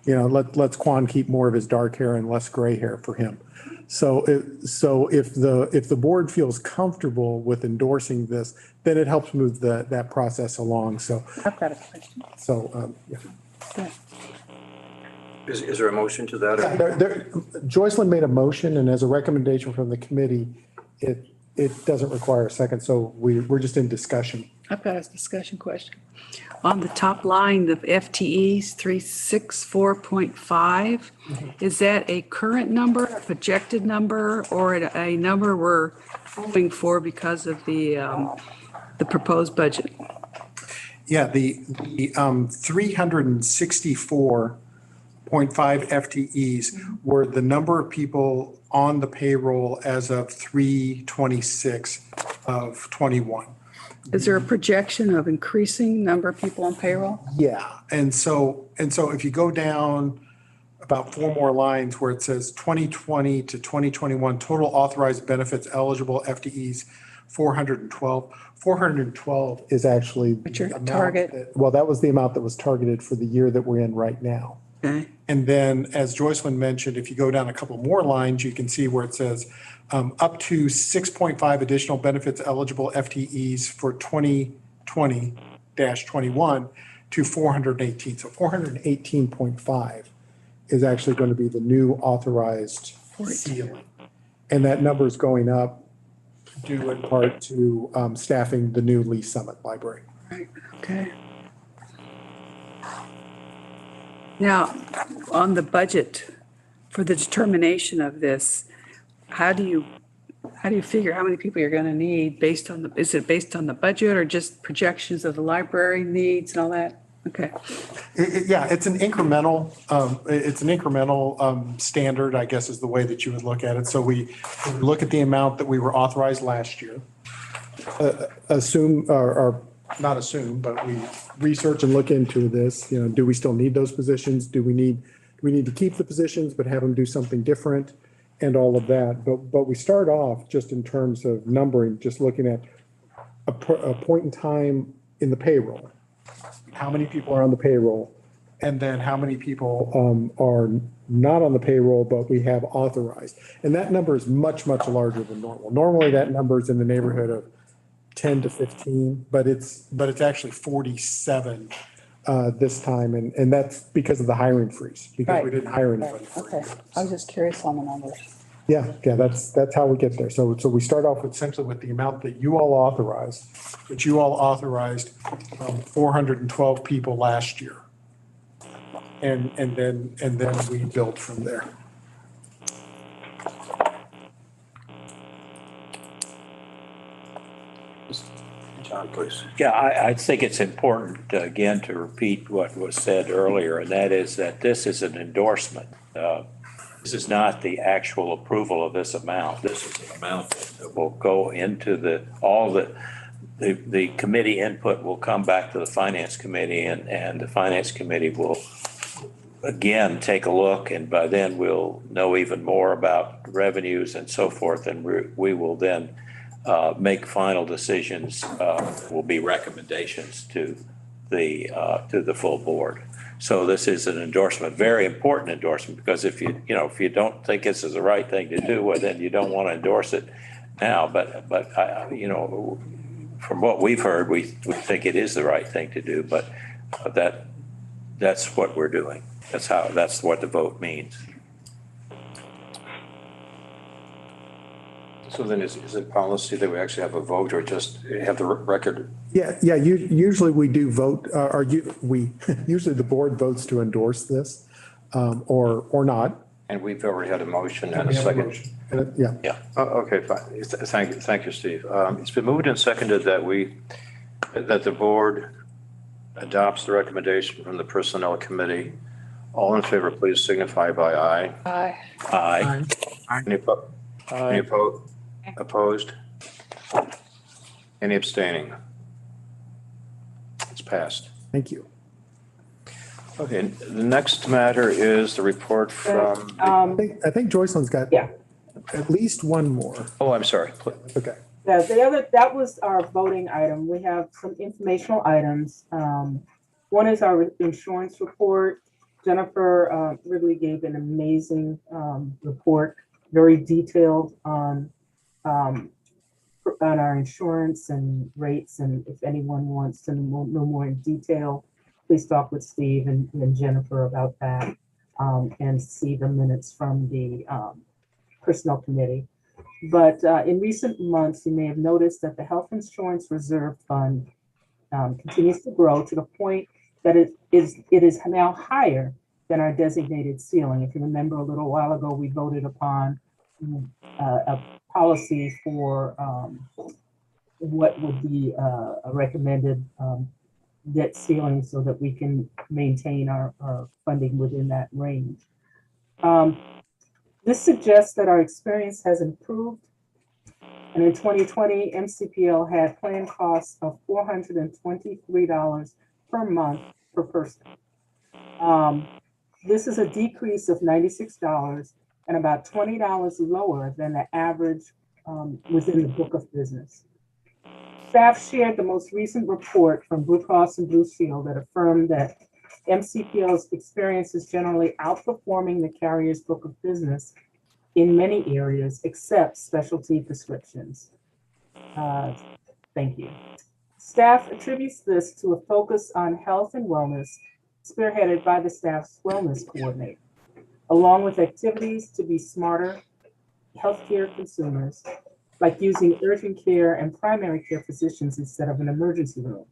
Let's Quan keep more of his dark hair and less gray hair for him. So if the board feels comfortable with endorsing this, then it helps move that process along. So I've got a question. So yeah. Yeah. Is there a motion to that? Joycelyn made a motion, and as a recommendation from the committee, it doesn't require a second. So we're just in discussion. I've got a discussion question. On the top line, the FTEs 364.5, is that a current number, a projected number, or a number we're hoping for because of the proposed budget? Yeah, the 364.5 FTEs were the number of people on the payroll as of 3/26 of 21. Is there a projection of increasing number of people on payroll? Yeah, and so if you go down about 4 more lines where it says 2020 to 2021, total authorized benefits eligible FTEs 412. 412 is actually What's your the amount target? that was the amount that was targeted for the year that we're in right now. Okay. And then, as Joycelyn mentioned, if you go down a couple more lines, you can see where it says up to 6.5 additional benefits eligible FTEs for 2020-21 to 418. So 418.5 is actually going to be the new authorized ceiling. And that number is going up due in part to staffing the new Lee Summit Library. Right, okay. Now, on the budget, for the determination of this, how do you figure how many people you're going to need based on is it based on the budget or just projections of the library needs and all that? Okay. Yeah, it's an incremental, standard, I guess, is the way that you would look at it. So we look at the amount that we were authorized last year. assume, or not assume, but we research and look into this, you know, do we still need those positions? Do we need to keep the positions but have them do something different and all of that? But we start off just in terms of numbering, just looking at a point in time in the payroll. How many people are on the payroll? And then how many people are not on the payroll, but we have authorized? And that number is much, much larger than normal. Normally that number is in the neighborhood of 10 to 15, but it's actually 47 this time. And that's because of the hiring freeze, because we didn't hire anybody. Okay, I was just curious on the numbers. Yeah, that's how we get there. So we start off essentially with the amount that you all authorized, but you all authorized 412 people last year. And then we build from there. John, please. Yeah, I think it's important, again, to repeat what was said earlier, and that is that this is an endorsement. This is not the actual approval of this amount. This is an amount that will go into the committee input will come back to the finance committee, and the finance committee will again take a look, and by then we'll know even more about revenues and so forth, and we will then make final decisions. Will be recommendations to the full board. So this is an endorsement, very important endorsement, because if you don't think this is the right thing to do, well, then you don't want to endorse it now. But from what we've heard, we think it is the right thing to do. But that's what we're doing. That's what the vote means. So then is it policy that we actually have a vote or just have the record? Yeah. Usually we do vote, usually the board votes to endorse this, or not. And we've already had a motion and a second. Yeah. Okay, fine. Thank you, Steve. It's been moved and seconded that the board adopts the recommendation from the Personnel Committee. All in favor, please signify by aye. Aye. Aye. Any opposed? Any abstaining? It's passed. Thank you. Okay, the next matter is the report from. I think Joycelyn's got at least one more. Oh, I'm sorry. Okay. Yeah, that was our voting item. We have some informational items. One is our insurance report. Jennifer Ridley gave an amazing report, very detailed on our insurance and rates. And if anyone wants to know more in detail, please talk with Steve and Jennifer about that and see the minutes from the Personnel Committee. But in recent months, you may have noticed that the Health Insurance Reserve Fund continues to grow to the point that it is now higher than our designated ceiling. If you remember, a little while ago, we voted upon a policy for what would be a recommended debt ceiling so that we can maintain our funding within that range. This suggests that our experience has improved. And in 2020, MCPL had plan costs of $423 per month per person. This is a decrease of $96 and about $20 lower than the average within the book of business. Staff shared the most recent report from Blue Cross and Blue Shield that affirmed that MCPL's experience is generally outperforming the carrier's book of business in many areas except specialty prescriptions. Thank you. Staff attributes this to a focus on health and wellness spearheaded by the staff's wellness coordinator, along with activities to be smarter healthcare consumers, like using urgent care and primary care physicians instead of an emergency room.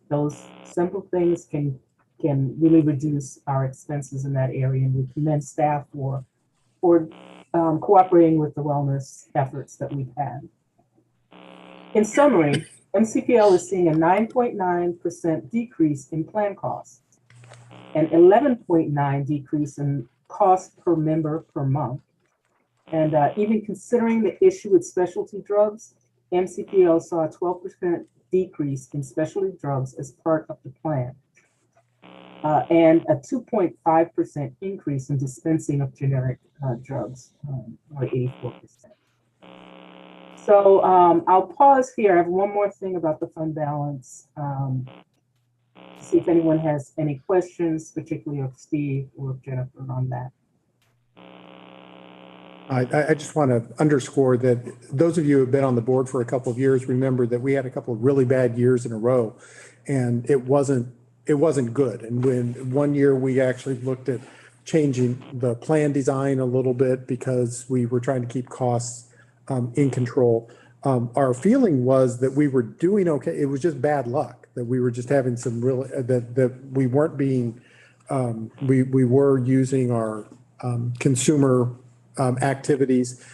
Those simple things can really reduce our expenses in that area, and we commend staff for cooperating with the wellness efforts that we've had. In summary, MCPL is seeing a 9.9% decrease in plan costs, an 11.9% decrease in cost per member per month. And even considering the issue with specialty drugs, MCPL saw a 12% decrease in specialty drugs as part of the plan, and a 2.5% increase in dispensing of generic drugs, or 84%. So I'll pause here. I have one more thing about the fund balance. See if anyone has any questions, particularly of Steve or of Jennifer on that. I just want to underscore that those of you who have been on the board for a couple of years, remember that we had a couple of really bad years in a row, and it wasn't good. And when one year we actually looked at changing the plan design a little bit because we were trying to keep costs in control. Our feeling was that we were doing okay. It was just bad luck that we were just having some real, that we weren't being, we were using our consumer activities.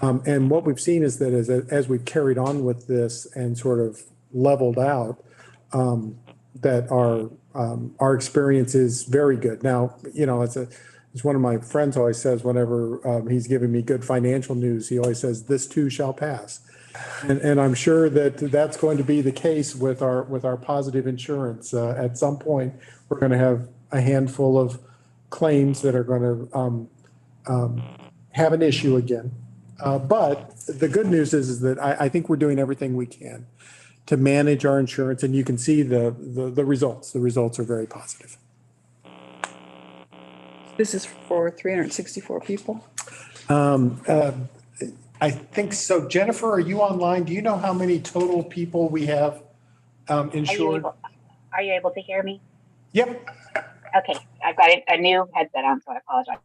And what we've seen is that as we've carried on with this and sort of leveled out, that our experience is very good. Now, you know, as one of my friends always says, whenever he's giving me good financial news, he always says, "This too shall pass." And I'm sure that that's going to be the case with our positive insurance. At some point, we're going to have a handful of claims that are going to have an issue again. But the good news is that I think we're doing everything we can to manage our insurance, and you can see the results. The results are very positive. This is for 364 people? I think so. Jennifer, are you online? Do you know how many total people we have insured? Are you able to hear me? Yep. Okay, I've got a new headset on, so I apologize.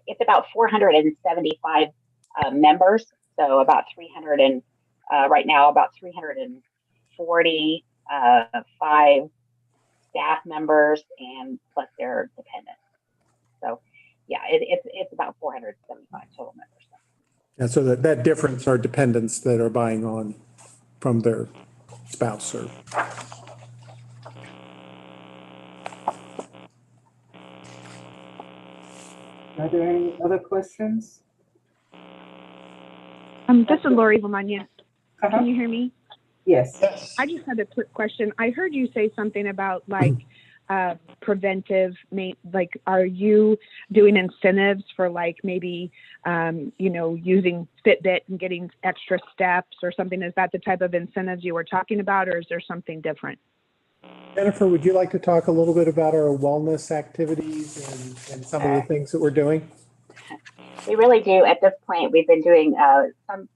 It's about 475 members, so about 300 and right now about 345 staff members and plus their dependents. So yeah, it's about 475 total members. And so that difference are dependents that are buying on from their spouse or. Are there any other questions? This is Lori Vamania. Can you hear me? Yes. I just had a quick question. I heard you say something about like preventive, like, are you doing incentives for like maybe, using Fitbit and getting extra steps or something? Is that the type of incentives you were talking about, or is there something different? Jennifer, would you like to talk a little bit about our wellness activities and some of the things that we're doing? We really do. At this point, we've been doing some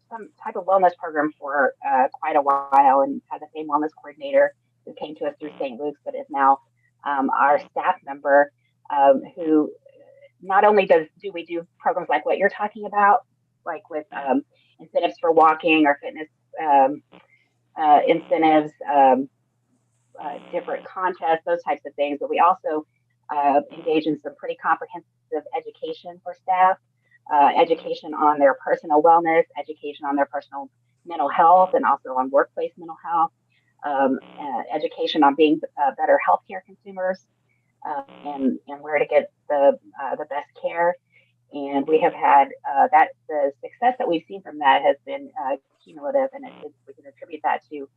type of wellness program for quite a while, and had the same wellness coordinator who came to us through St. Luke's, but is now our staff member, who not only do we do programs like what you're talking about, like with incentives for walking or fitness incentives, different contests, those types of things, but we also engage in some pretty comprehensive education for staff, education on their personal wellness, education on their personal mental health, and also on workplace mental health, education on being better healthcare consumers, and where to get the best care. And we have had the success that we've seen from that has been cumulative, and we can attribute that to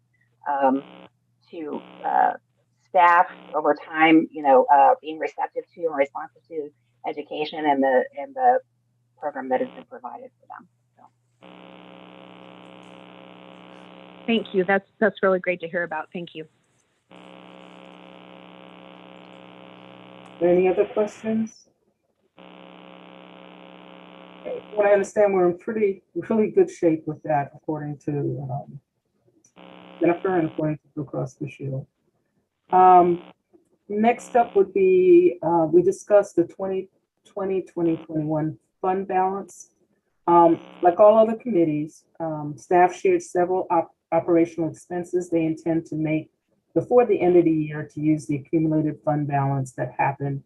staff over time, being receptive to and responsive to education and the program that has been provided for them. So. Thank you. That's really great to hear about. Thank you. Any other questions? What I understand, we're in really good shape with that, according to Jennifer and according to Blue Cross Blue Shield. Next up would be, we discussed the 2020-2021 fund balance. Like all other committees, staff shared several operational expenses they intend to make before the end of the year to use the accumulated fund balance that happened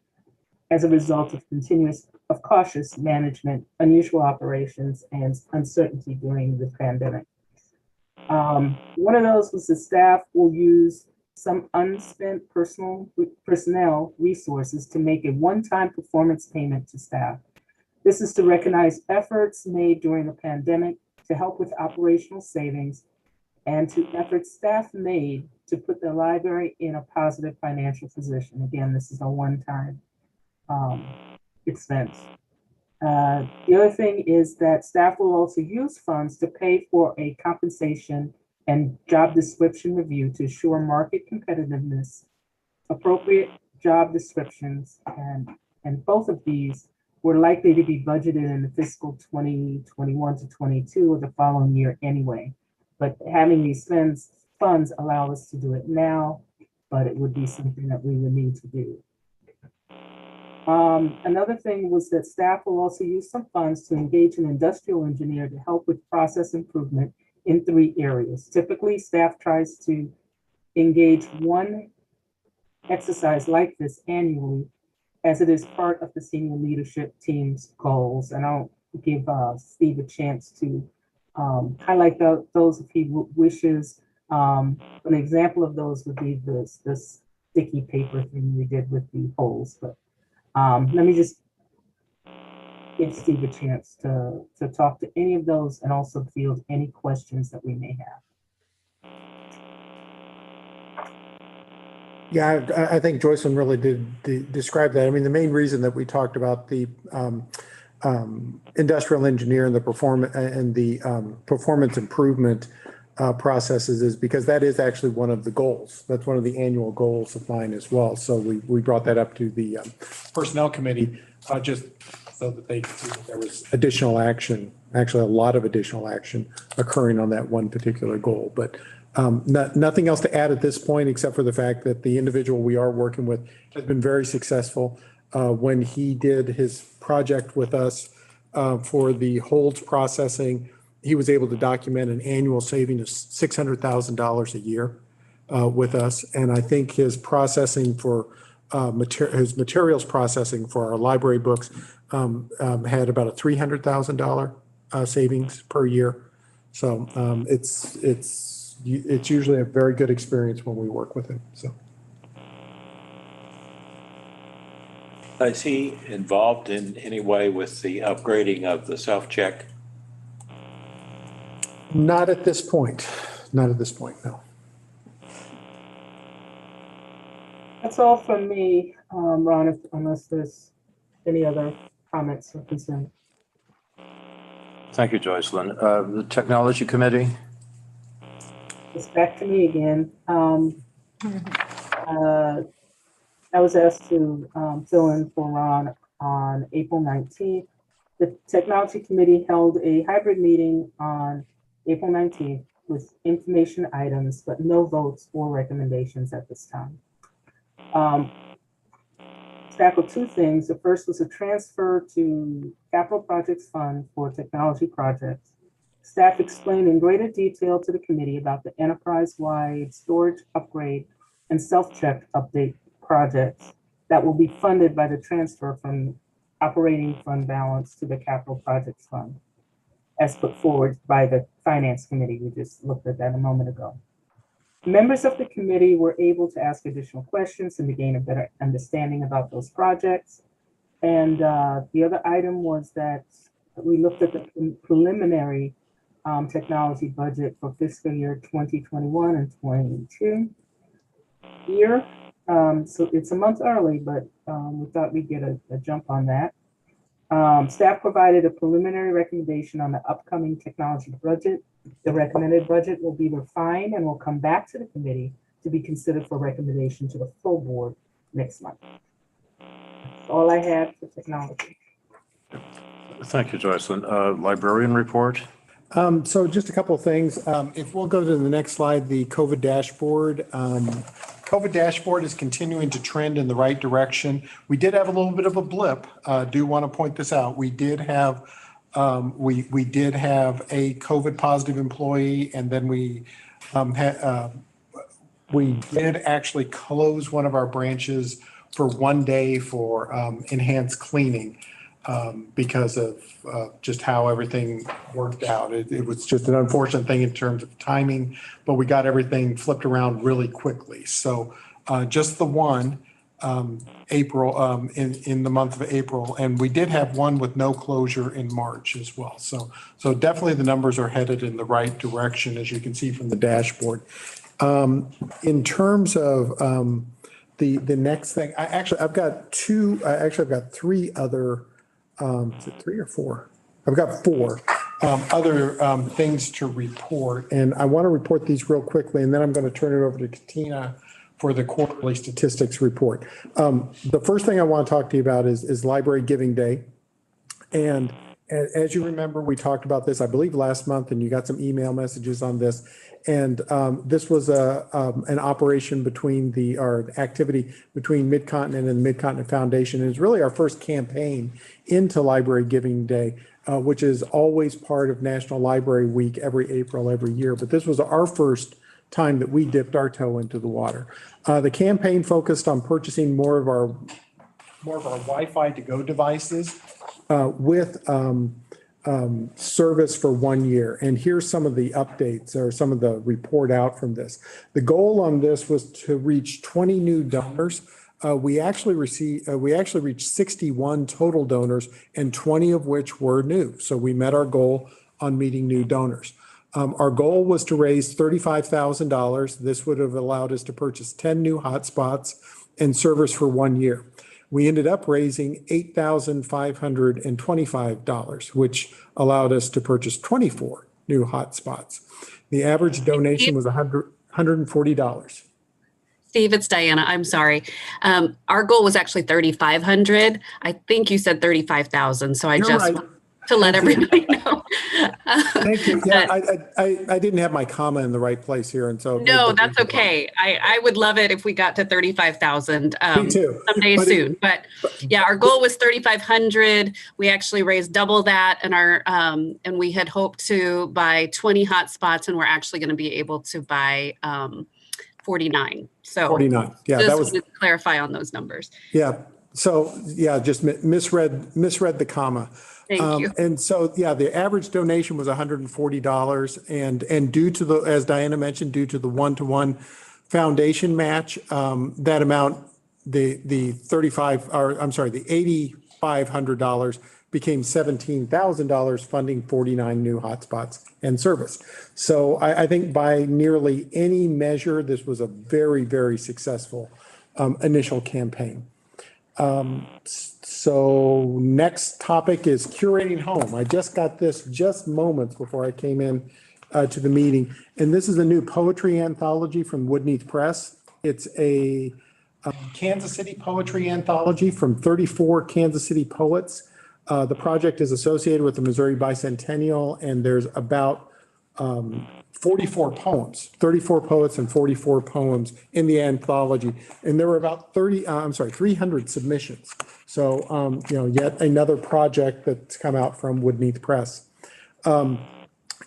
as a result of cautious management, unusual operations, and uncertainty during the pandemic. One of those was the staff will use some unspent personnel resources to make a one-time performance payment to staff. This is to recognize efforts made during the pandemic to help with operational savings and to efforts staff made to put the library in a positive financial position. Again, this is a one-time expense. The other thing is that staff will also use funds to pay for a compensation and job description review to assure market competitiveness, appropriate job descriptions, and both of these were likely to be budgeted in the fiscal 2021 to 22 or the following year anyway. But having these funds allow us to do it now, but it would be something that we would need to do. Another thing was that staff will also use some funds to engage an industrial engineer to help with process improvement in 3 areas. Typically, staff tries to engage one exercise like this annually, as it is part of the senior leadership team's goals. And I'll give Steve a chance to highlight those if he wishes. An example of those would be this sticky paper thing we did with the holes. But let me just give Steve a chance to talk to any of those and also field any questions that we may have. Yeah, I think Joycelyn really did describe that. I mean, the main reason that we talked about the industrial engineer and the performance improvement processes is because that is actually one of the goals. That's one of the annual goals of mine as well. So we brought that up to the personnel committee just so that they could see that there was additional action, actually a lot of additional action occurring on that one particular goal. But nothing else to add at this point, except for the fact that the individual we are working with has been very successful. When he did his project with us for the holds processing, he was able to document an annual saving of $600,000 a year with us. And I think his processing for his materials processing for our library books had about a $300,000 savings per year. So it's usually a very good experience when we work with him. So. Is he involved in any way with the upgrading of the self-check? Not at this point. Not at this point, no. That's all from me, Ron, unless there's any other comments or concerns. Thank you, Joycelyn. The Technology Committee? It's back to me again. I was asked to fill in for Ron on April 19th. The Technology Committee held a hybrid meeting on April 19th with information items, but no votes or recommendations at this time. Tackled 2 things. The first was a transfer to Capital Projects Fund for technology projects. Staff explained in greater detail to the committee about the enterprise-wide storage upgrade and self-check update projects that will be funded by the transfer from operating fund balance to the Capital Projects Fund, as put forward by the Finance Committee. We just looked at that a moment ago. Members of the committee were able to ask additional questions and to gain a better understanding about those projects. And the other item was that we looked at the preliminary technology budget for fiscal year 2021 and 22 year. So it's a month early, but we thought we'd get a jump on that. Staff provided a preliminary recommendation on the upcoming technology budget. The recommended budget will be refined and will come back to the committee to be considered for recommendation to the full board next month. That's all I had for technology. Thank you, Joycelyn. Librarian report? So just a couple of things. If we'll go to the next slide, the COVID dashboard. COVID dashboard is continuing to trend in the right direction. We did have a little bit of a blip. Do want to point this out. We did have we did have a COVID positive employee, and then we did actually close one of our branches for 1 day for enhanced cleaning. Because of just how everything worked out. It was just an unfortunate thing in terms of timing, but we got everything flipped around really quickly. So just the one, April, in the month of April. And we did have one with no closure in March as well. So definitely the numbers are headed in the right direction, as you can see from the dashboard. In terms of the next thing, I've got three other, is it three or four? I've got four other things to report, and I want to report these real quickly, and then I'm going to turn it over to Katina for the quarterly statistics report. The first thing I want to talk to you about is Library Giving Day. And as you remember, we talked about this, I believe, last month, and you got some email messages on this. And this was an operation or activity between Mid-Continent and the Mid-Continent Foundation. And it's really our first campaign into Library Giving Day, which is always part of National Library Week every April, every year. But this was our first time that we dipped our toe into the water. The campaign focused on purchasing more of our Wi-Fi to-go devices with service for 1 year. And here's some of the updates or some of the report out from this. The goal on this was to reach 20 new donors. We actually reached 61 total donors, and 20 of which were new. So we met our goal on meeting new donors. Our goal was to raise $35,000. This would have allowed us to purchase 10 new hotspots and service for 1 year. We ended up raising $8,525, which allowed us to purchase 24 new hotspots. The average donation was $140. Steve, it's Diana. I'm sorry. Our goal was actually 3,500. I think you said 35,000. So You're right. to let everybody know. Thank you. Yeah, I didn't have my comma in the right place here, and so no, that's okay. I would love it if we got to 35,000 Me too. someday soon. But yeah, our goal was 3,500. We actually raised double that, and and we had hoped to buy 20 hotspots, and we're actually going to be able to buy 49. So 49. Yeah, just that was to clarify on those numbers. Yeah. So yeah, just misread the comma. Thank you. And so, yeah, the average donation was $140, and due to as Diana mentioned, due to the one-to-one foundation match, that amount, the $8,500 became $17,000, funding 49 new hotspots and service. So I think by nearly any measure, this was a very, very successful initial campaign. So next topic is curating home. I just got this just moments before I came in to the meeting. And this is a new poetry anthology from Woodneath Press. It's a Kansas City poetry anthology from 34 Kansas City poets. The project is associated with the Missouri Bicentennial, and there's about 44 poems, 34 poets and 44 poems in the anthology. And there were about 300 submissions. So, yet another project that's come out from Woodneath Press.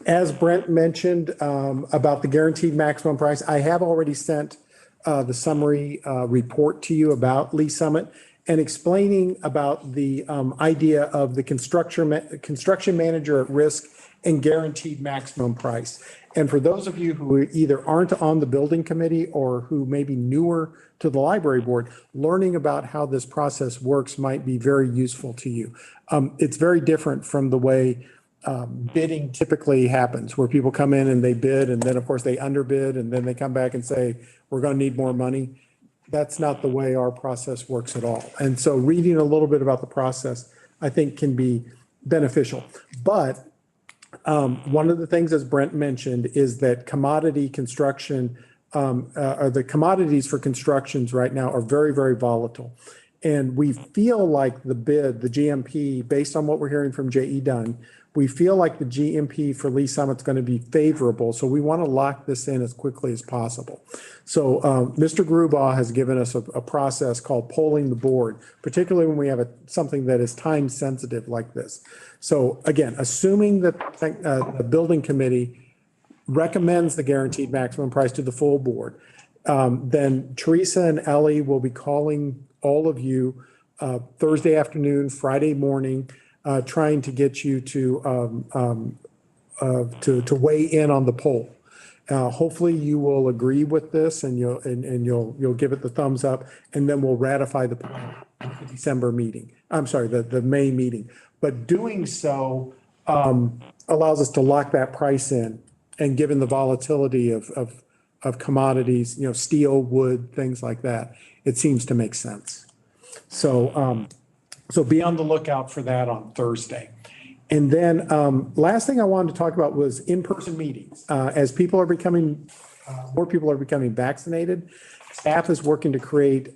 As Brent mentioned about the guaranteed maximum price, I have already sent the summary report to you about Lee Summit and explaining about the idea of the construction manager at risk and guaranteed maximum price. And for those of you who either aren't on the building committee or who may be newer to the library board, learning about how this process works might be very useful to you. It's very different from the way bidding typically happens, where people come in and they bid, and then of course they underbid, and then they come back and say, we're going to need more money. That's not the way our process works at all. And so reading a little bit about the process, I think, can be beneficial. But one of the things, as Brent mentioned, is that commodity construction, or the commodities for constructions right now are very, very volatile. And we feel like the bid, the GMP, based on what we're hearing from J.E. Dunn, we feel like the GMP for Lee Summit's going to be favorable. So we want to lock this in as quickly as possible. So Mr. Grubaugh has given us a process called polling the board, particularly when we have something that is time sensitive like this. So again, assuming that the building committee recommends the guaranteed maximum price to the full board, then Teresa and Ellie will be calling all of you Thursday afternoon, Friday morning, trying to get you to weigh in on the poll. Hopefully you will agree with this and you'll give it the thumbs up, and then we'll ratify the plan at the December meeting. I'm sorry, the May meeting. But doing so allows us to lock that price in, and given the volatility of commodities, steel, wood, things like that, it seems to make sense. So be on the lookout for that on Thursday. And then last thing I wanted to talk about was in-person meetings. As people are becoming, more people are becoming vaccinated, staff is working to create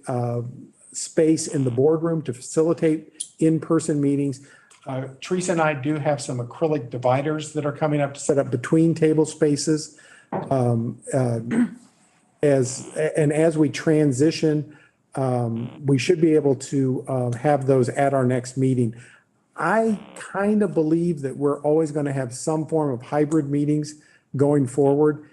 space in the boardroom to facilitate in-person meetings. Teresa and I do have some acrylic dividers that are coming up to set up between table spaces. As we transition, we should be able to have those at our next meeting. I kind of believe that we're always going to have some form of hybrid meetings going forward,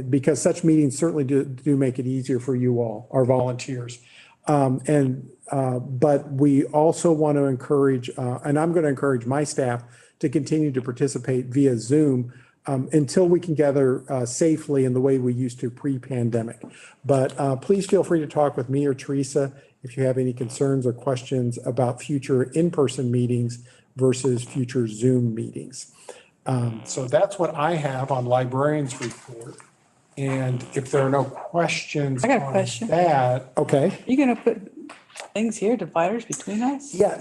because such meetings certainly do make it easier for you all, our volunteers. But we also want to encourage, and I'm going to encourage my staff to continue to participate via Zoom until we can gather safely in the way we used to pre-pandemic. But please feel free to talk with me or Teresa if you have any concerns or questions about future in-person meetings versus future Zoom meetings. So that's what I have on librarians report. And if there are no questions I got a on question. that, okay. Are you going to put things here, dividers between us? Yeah,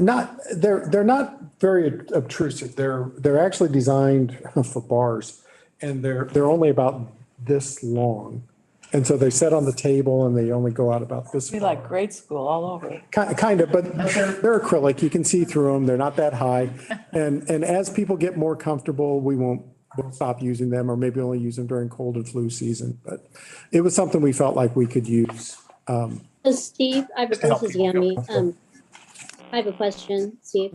they're not very obtrusive. They're actually designed for bars, and they're only about this long. And so they sit on the table and they only go out about this. Be like grade school all over. Kind of, but they're acrylic. You can see through them. They're not that high. And as people get more comfortable, we'll stop using them, or maybe only use them during cold and flu season. But it was something we felt like we could use. Steve, this is Yami. I have a question, Steve.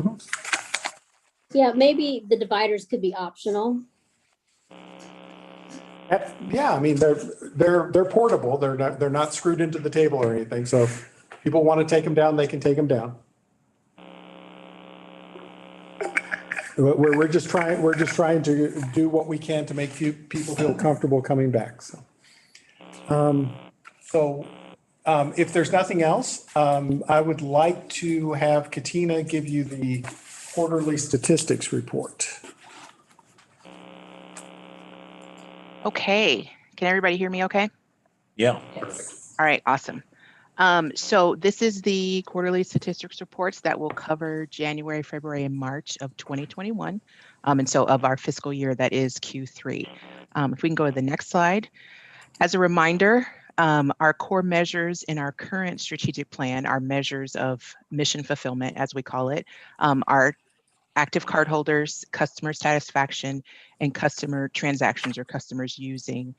Yeah, maybe the dividers could be optional. Yeah, I mean, they're portable. They're not screwed into the table or anything. So if people want to take them down, they can take them down. We're just trying to do what we can to make people feel comfortable coming back. So if there's nothing else, I would like to have Katina give you the quarterly statistics report. Okay, can everybody hear me okay? Yeah. Yes. All right, awesome. So this is the quarterly statistics reports that will cover January, February, and March of 2021. And so of our fiscal year, that is Q3. If we can go to the next slide. As a reminder, our core measures in our current strategic plan, our measures of mission fulfillment, as we call it, are active cardholders, customer satisfaction, and customer transactions, or customers using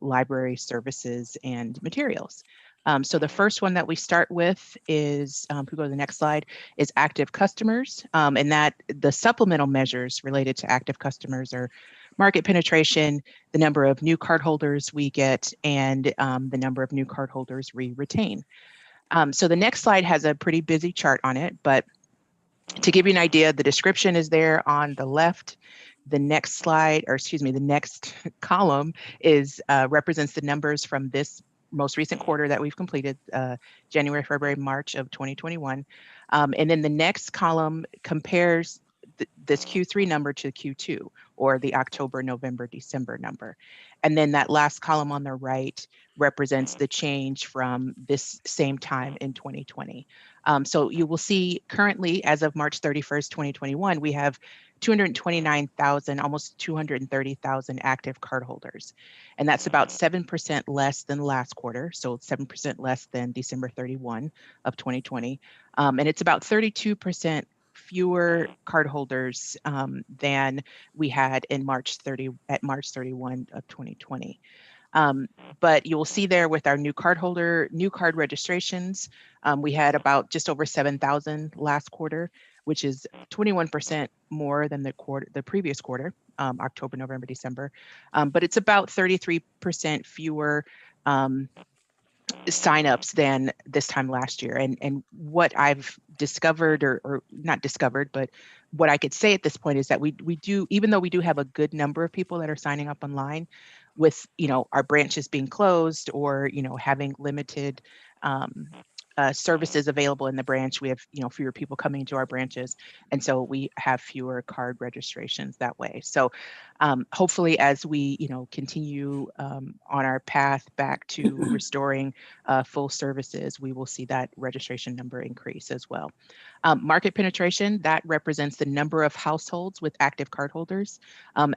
library services and materials. So the first one that we start with is, if we go to the next slide, is active customers. And that the supplemental measures related to active customers are market penetration, the number of new cardholders we get, and the number of new cardholders we retain. So the next slide has a pretty busy chart on it, but to give you an idea, the description is there on the left. The next slide, or excuse me, the next column is represents the numbers from this most recent quarter that we've completed, January, February, March of 2021. And then the next column compares this Q3 number to Q2, or the October, November, December number. And then that last column on the right represents the change from this same time in 2020. So you will see currently, as of March 31st, 2021, we have 229,000, almost 230,000 active cardholders. And that's about 7% less than last quarter. So 7% less than December 31 of 2020. And it's about 32% fewer cardholders than we had in March 31 of 2020. But you will see there with our new card registrations, we had about just over 7,000 last quarter, which is 21% more than the previous quarter, October, November, December. But it's about 33% fewer signups than this time last year. And what I've discovered, or not discovered, but what I could say at this point is that we do, even though we do have a good number of people that are signing up online, with, our branches being closed or, having limited services available in the branch, we have, fewer people coming to our branches. And so we have fewer card registrations that way. So hopefully as we, continue on our path back to restoring full services, we will see that registration number increase as well. Market penetration, that represents the number of households with active cardholders. And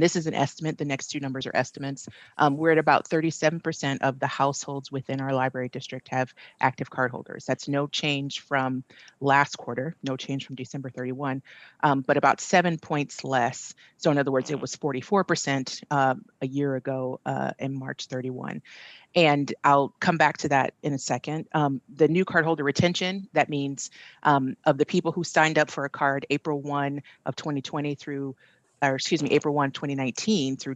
this is an estimate, the next two numbers are estimates. We're at about 37% of the households within our library district have active cardholders. That's no change from last quarter, no change from December 31, but about 7 points less. So in other words, it was 44% a year ago in March 31. And I'll come back to that in a second. The new cardholder retention, that means of the people who signed up for a card April 1 of 2020 through, or excuse me, April 1, 2019 through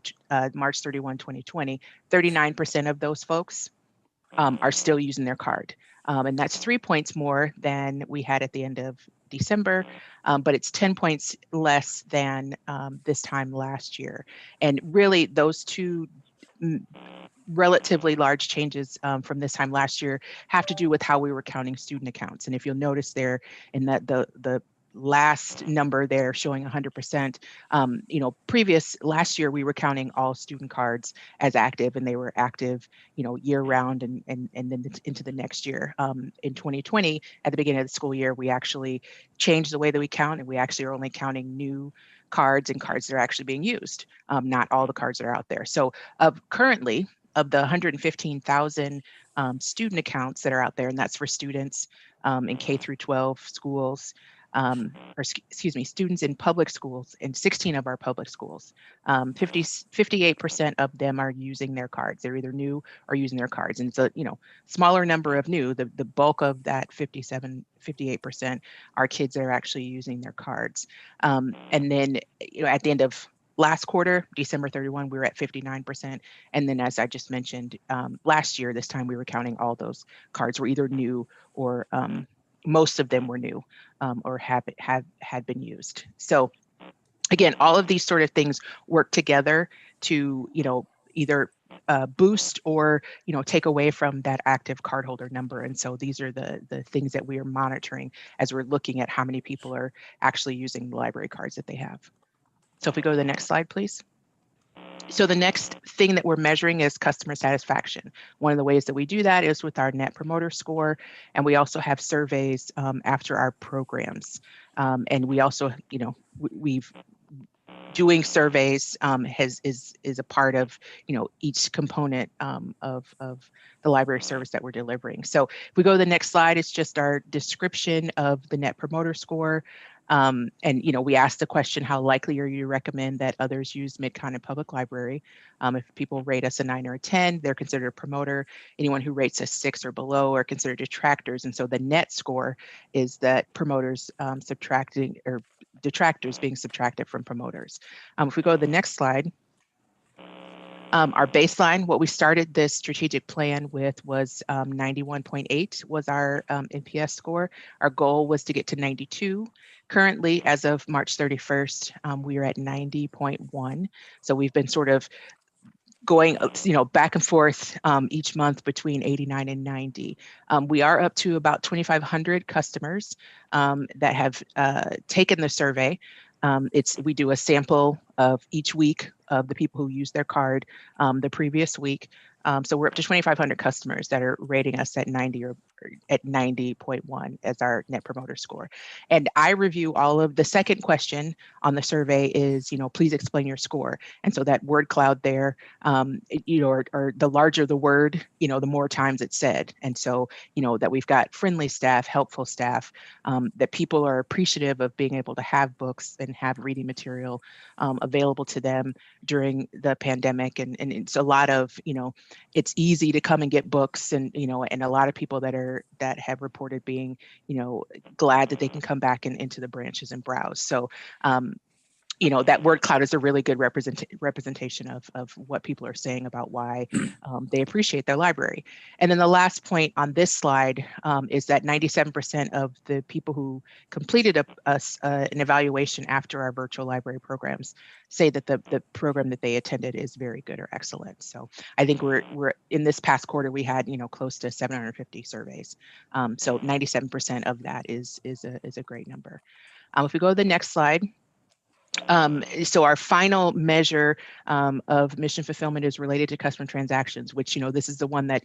March 31, 2020, 39% of those folks are still using their card. And that's 3 points more than we had at the end of December, but it's 10 points less than this time last year. And really those two relatively large changes from this time last year have to do with how we were counting student accounts. And if you'll notice there in that the last number there showing 100%, last year we were counting all student cards as active, and they were active, year round and then into the next year. In 2020, at the beginning of the school year, we actually changed the way that we count, and we actually are only counting new cards and cards that are actually being used, not all the cards that are out there. So currently, of the 115,000 student accounts that are out there, and that's for students in K through 12 schools, students in public schools in 16 of our public schools. 58% of them are using their cards. They're either new or using their cards. And it's a smaller number of new. The bulk of that 58% are kids that are actually using their cards. And then at the end of last quarter, December 31, we were at 59%. And then as I just mentioned, last year, this time we were counting all those cards were either new or most of them were new or had been used. So again, all of these sort of things work together to, either boost or, take away from that active cardholder number. And so these are the things that we are monitoring as we're looking at how many people are actually using the library cards that they have. So if we go to the next slide, please. So the next thing that we're measuring is customer satisfaction. One of the ways that we do that is with our Net Promoter Score, and we also have surveys after our programs. And we also, we've doing surveys is a part of each component of the library service that we're delivering. So if we go to the next slide, it's just our description of the Net Promoter Score. And we asked the question, how likely are you to recommend that others use Mid-Continent Public Library? If people rate us a 9 or a 10, they're considered a promoter. Anyone who rates us 6 or below are considered detractors. And so the net score is that promoters subtracting or detractors being subtracted from promoters. If we go to the next slide, our baseline, what we started this strategic plan with was 91.8 was our NPS score. Our goal was to get to 92. Currently, as of March 31st, we are at 90.1. So we've been sort of going, back and forth each month between 89 and 90. We are up to about 2,500 customers that have taken the survey. We do a sample of each week of the people who use their card the previous week. So we're up to 2,500 customers that are rating us at 90 or at 90.1 as our Net Promoter Score. And I review all of the second question on the survey is, please explain your score. And so that word cloud there, or the larger the word, the more times it's said. And so, that we've got friendly staff, helpful staff, that people are appreciative of being able to have books and have reading material available to them during the pandemic. And it's a lot of, it's easy to come and get books and, and a lot of people that have reported being, glad that they can come back into the branches and browse. So that word cloud is a really good representation of what people are saying about why they appreciate their library. And then the last point on this slide is that 97% of the people who completed an evaluation after our virtual library programs say that the program that they attended is very good or excellent. So I think we're in this past quarter, we had, close to 750 surveys. So 97% of that is a great number. If we go to the next slide. So our final measure of mission fulfillment is related to customer transactions, which, this is the one that,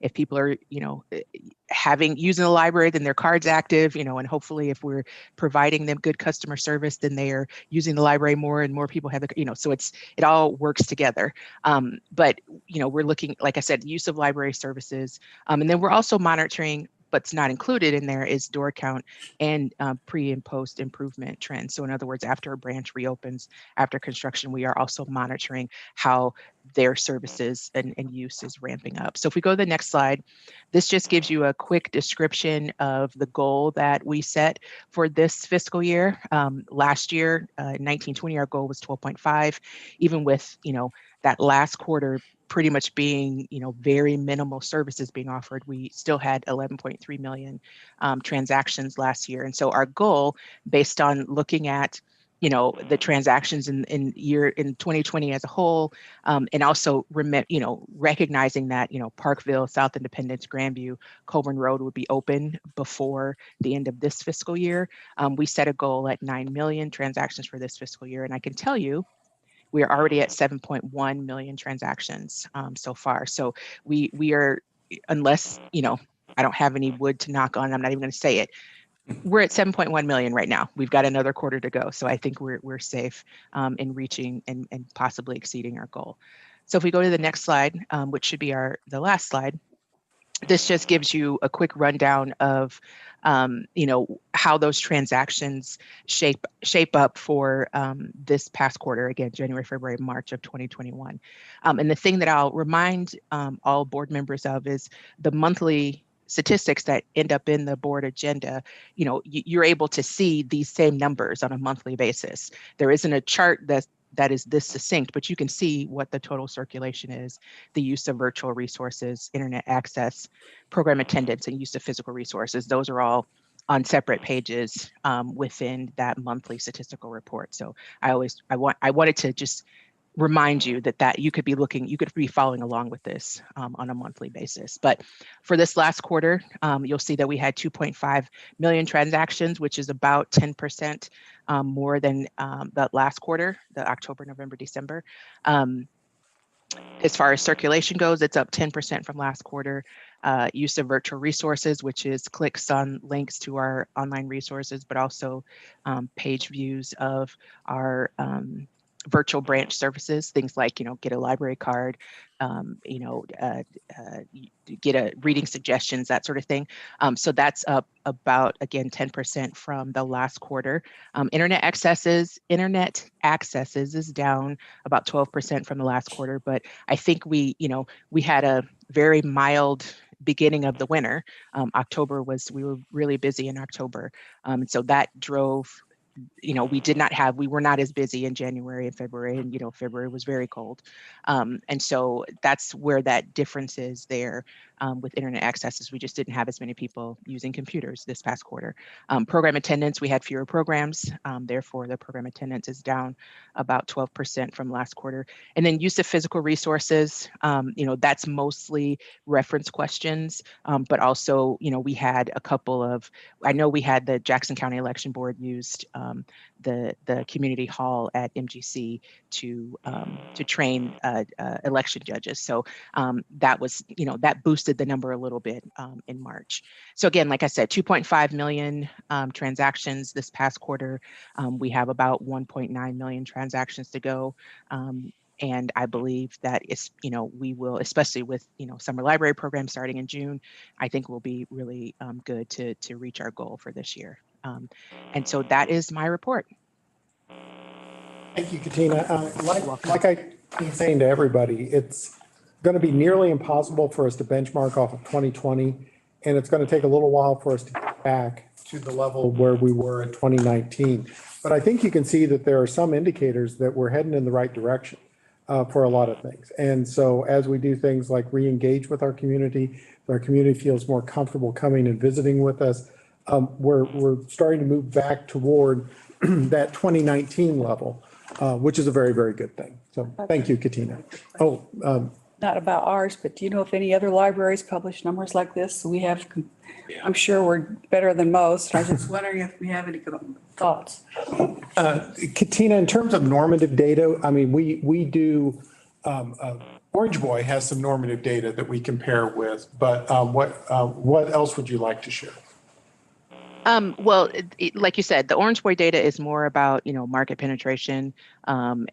if people are, using the library, then their card's active, and hopefully if we're providing them good customer service, then they are using the library more and more people have, so it all works together. But, we're looking, like I said, use of library services. And then we're also monitoring, but's not included in there is door count and pre and post improvement trends. So in other words, after a branch reopens, after construction, we are also monitoring how their services and use is ramping up. So if we go to the next slide, this just gives you a quick description of the goal that we set for this fiscal year. Last year, 1920, our goal was 12.5, even with, that last quarter pretty much being, very minimal services being offered, we still had 11.3 million transactions last year. And so our goal, based on looking at, the transactions in 2020 as a whole, and also, recognizing that, Parkville, South Independence, Grandview, Coburn Road would be open before the end of this fiscal year. We set a goal at 9 million transactions for this fiscal year. And I can tell you, we are already at 7.1 million transactions so far. So we are, unless, I don't have any wood to knock on, I'm not even going to say it. We're at 7.1 million right now. We've got another quarter to go. So I think we're safe in reaching and possibly exceeding our goal. So if we go to the next slide, which should be the last slide, this just gives you a quick rundown of, how those transactions shape up for this past quarter, again, January, February, March of 2021. And the thing that I'll remind all board members of is the monthly statistics that end up in the board agenda. You're able to see these same numbers on a monthly basis. There isn't a chart that is this succinct, but you can see what the total circulation is, the use of virtual resources, internet access, program attendance, and use of physical resources. Those are all on separate pages within that monthly statistical report. So I wanted to just remind you that you could be following along with this on a monthly basis. But for this last quarter, you'll see that we had 2.5 million transactions, which is about 10% more than the last quarter, the October, November, December. As far as circulation goes, it's up 10% from last quarter. Use of virtual resources, which is clicks on links to our online resources, but also page views of our virtual branch services, things like, get a library card, get a reading suggestions, that sort of thing. So that's up about, again, 10% from the last quarter. Internet accesses is down about 12% from the last quarter, but I think we had a very mild beginning of the winter. We were really busy in October. And so that drove, we were not as busy in January and February, and, February was very cold. And so that's where that difference is there with internet accesses. We just didn't have as many people using computers this past quarter. Program attendance, we had fewer programs. Therefore, the program attendance is down about 12% from last quarter. And then use of physical resources, that's mostly reference questions, but also, we had a couple of, I know we had the Jackson County Election Board used the community hall at MGC to train election judges. So that was, that boosted the number a little bit in March. So again, like I said, 2.5 million transactions this past quarter. We have about 1.9 million transactions to go. And I believe that we will, especially with, summer library program starting in June, I think we'll be really good to reach our goal for this year. And so that is my report. Thank you, Katina. Like I've been saying to everybody, it's going to be nearly impossible for us to benchmark off of 2020, and it's going to take a little while for us to get back to the level where we were in 2019. But I think you can see that there are some indicators that we're heading in the right direction for a lot of things. And so as we do things like re-engage with our community feels more comfortable coming and visiting with us, we're starting to move back toward that 2019 level, which is a very, very good thing. So thank you, Katina. Oh, Not about ours, but do you know if any other libraries publish numbers like this? We have, I'm sure we're better than most. I was just wondering if we have any thoughts. Katina, in terms of normative data, I mean, we do, Orange Boy has some normative data that we compare with, but what else would you like to share? Well, like you said, the Orange Boy data is more about, market penetration, and,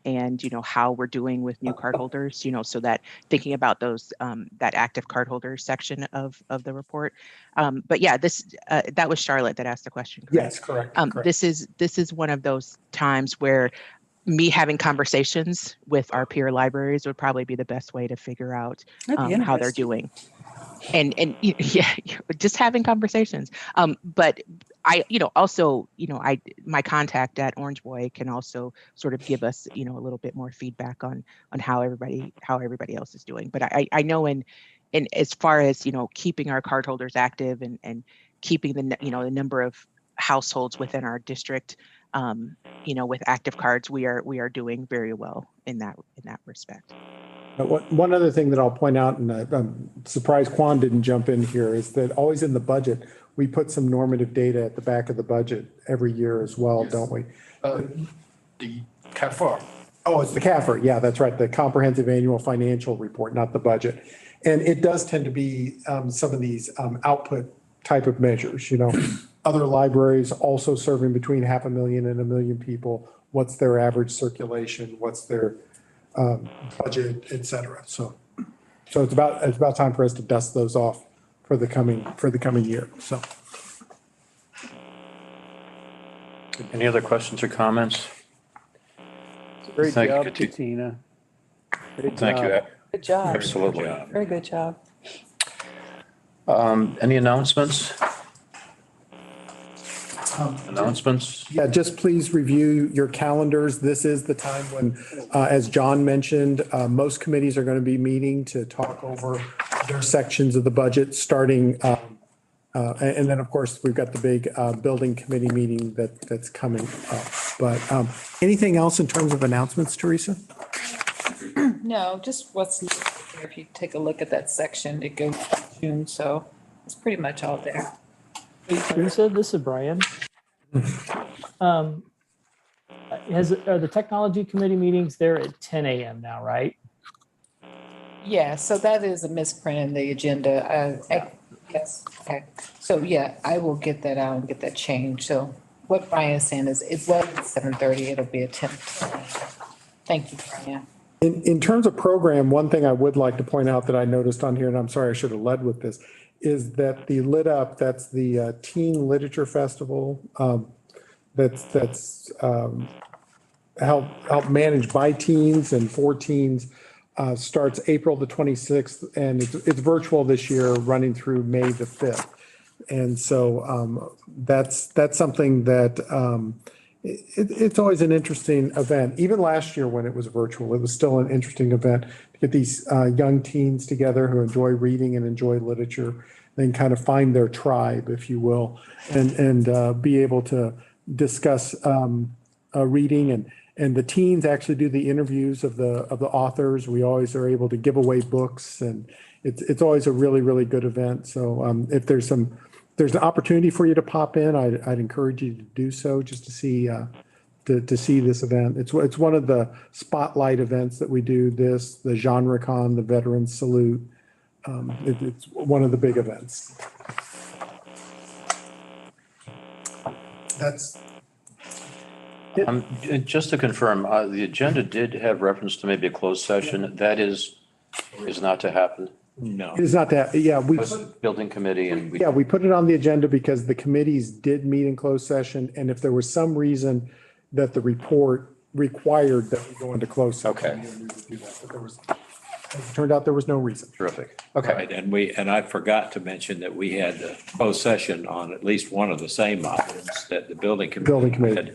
how we're doing with new cardholders, so that thinking about those, that active cardholders section of the report. But yeah, that was Charlotte that asked the question. Correct? Yes, correct. This is one of those times where me having conversations with our peer libraries would probably be the best way to figure out how they're doing. And yeah, just having conversations. But I, also, my contact at Orange Boy can also sort of give us, a little bit more feedback on how everybody else is doing. But I know in as far as, keeping our cardholders active and keeping the number of households within our district, with active cards, we are doing very well in that respect. One other thing that I'll point out, and I'm surprised Quan didn't jump in here, is that always in the budget, we put some normative data at the back of the budget every year as well, don't we? The CAFR. Oh, it's the CAFR. Yeah, that's right. The Comprehensive Annual Financial Report, not the budget. And it does tend to be some of these output type of measures, Other libraries also serving between 500,000 and 1 million people. What's their average circulation? What's their budget, et cetera. So it's about time for us to dust those off for the coming year. So. Any other questions or comments? Great Thank you, job, Katina. Thank you. Good job. Absolutely. Very good job. Any announcements? Yeah, just please review your calendars. This is the time when, as John mentioned, most committees are going to be meeting to talk over their sections of the budget starting. And then, of course, we've got the big building committee meeting that's coming up. But anything else in terms of announcements, Teresa? No, just what's, if you take a look at that section, it goes to June, so it's pretty much all there. Teresa, this is Brian. Are the technology committee meetings there at 10 a.m. now, right? Yeah, so that is a misprint in the agenda. Yes, okay. So yeah, I will get that out and get that changed. So what Brian is saying is it was at 7:30, it'll be at 10. Thank you, Brian. In terms of program, one thing I would like to point out that I noticed on here, and I'm sorry I should have led with this, is that the Lit Up, that's the Teen Literature Festival, that's helped managed by teens and for teens, starts April the 26th, and it's virtual this year, running through May the 5th. And so that's something that it's always an interesting event. Even last year when it was virtual, it was still an interesting event to get these young teens together who enjoy reading and enjoy literature, then kind of find their tribe, if you will, and be able to discuss reading. And the teens actually do the interviews of the authors. We always are able to give away books, and it's always a really, really good event. So if there's an opportunity for you to pop in, I'd encourage you to do so, just to see this event. It's one of the spotlight events that we do. The GenreCon, the Veterans Salute. It's one of the big events. That's it. Just to confirm, the agenda did have reference to maybe a closed session. That is not to happen. No. It is not that. Yeah, building committee and we put it on the agenda because the committees did meet in closed session, and if there was some reason that the report required that we go into closed session, okay. we would do that. But As it turned out, there was no reason. Terrific. Okay. Right, and I forgot to mention that we had a closed session on at least one of the same items that the building committee. Building committee.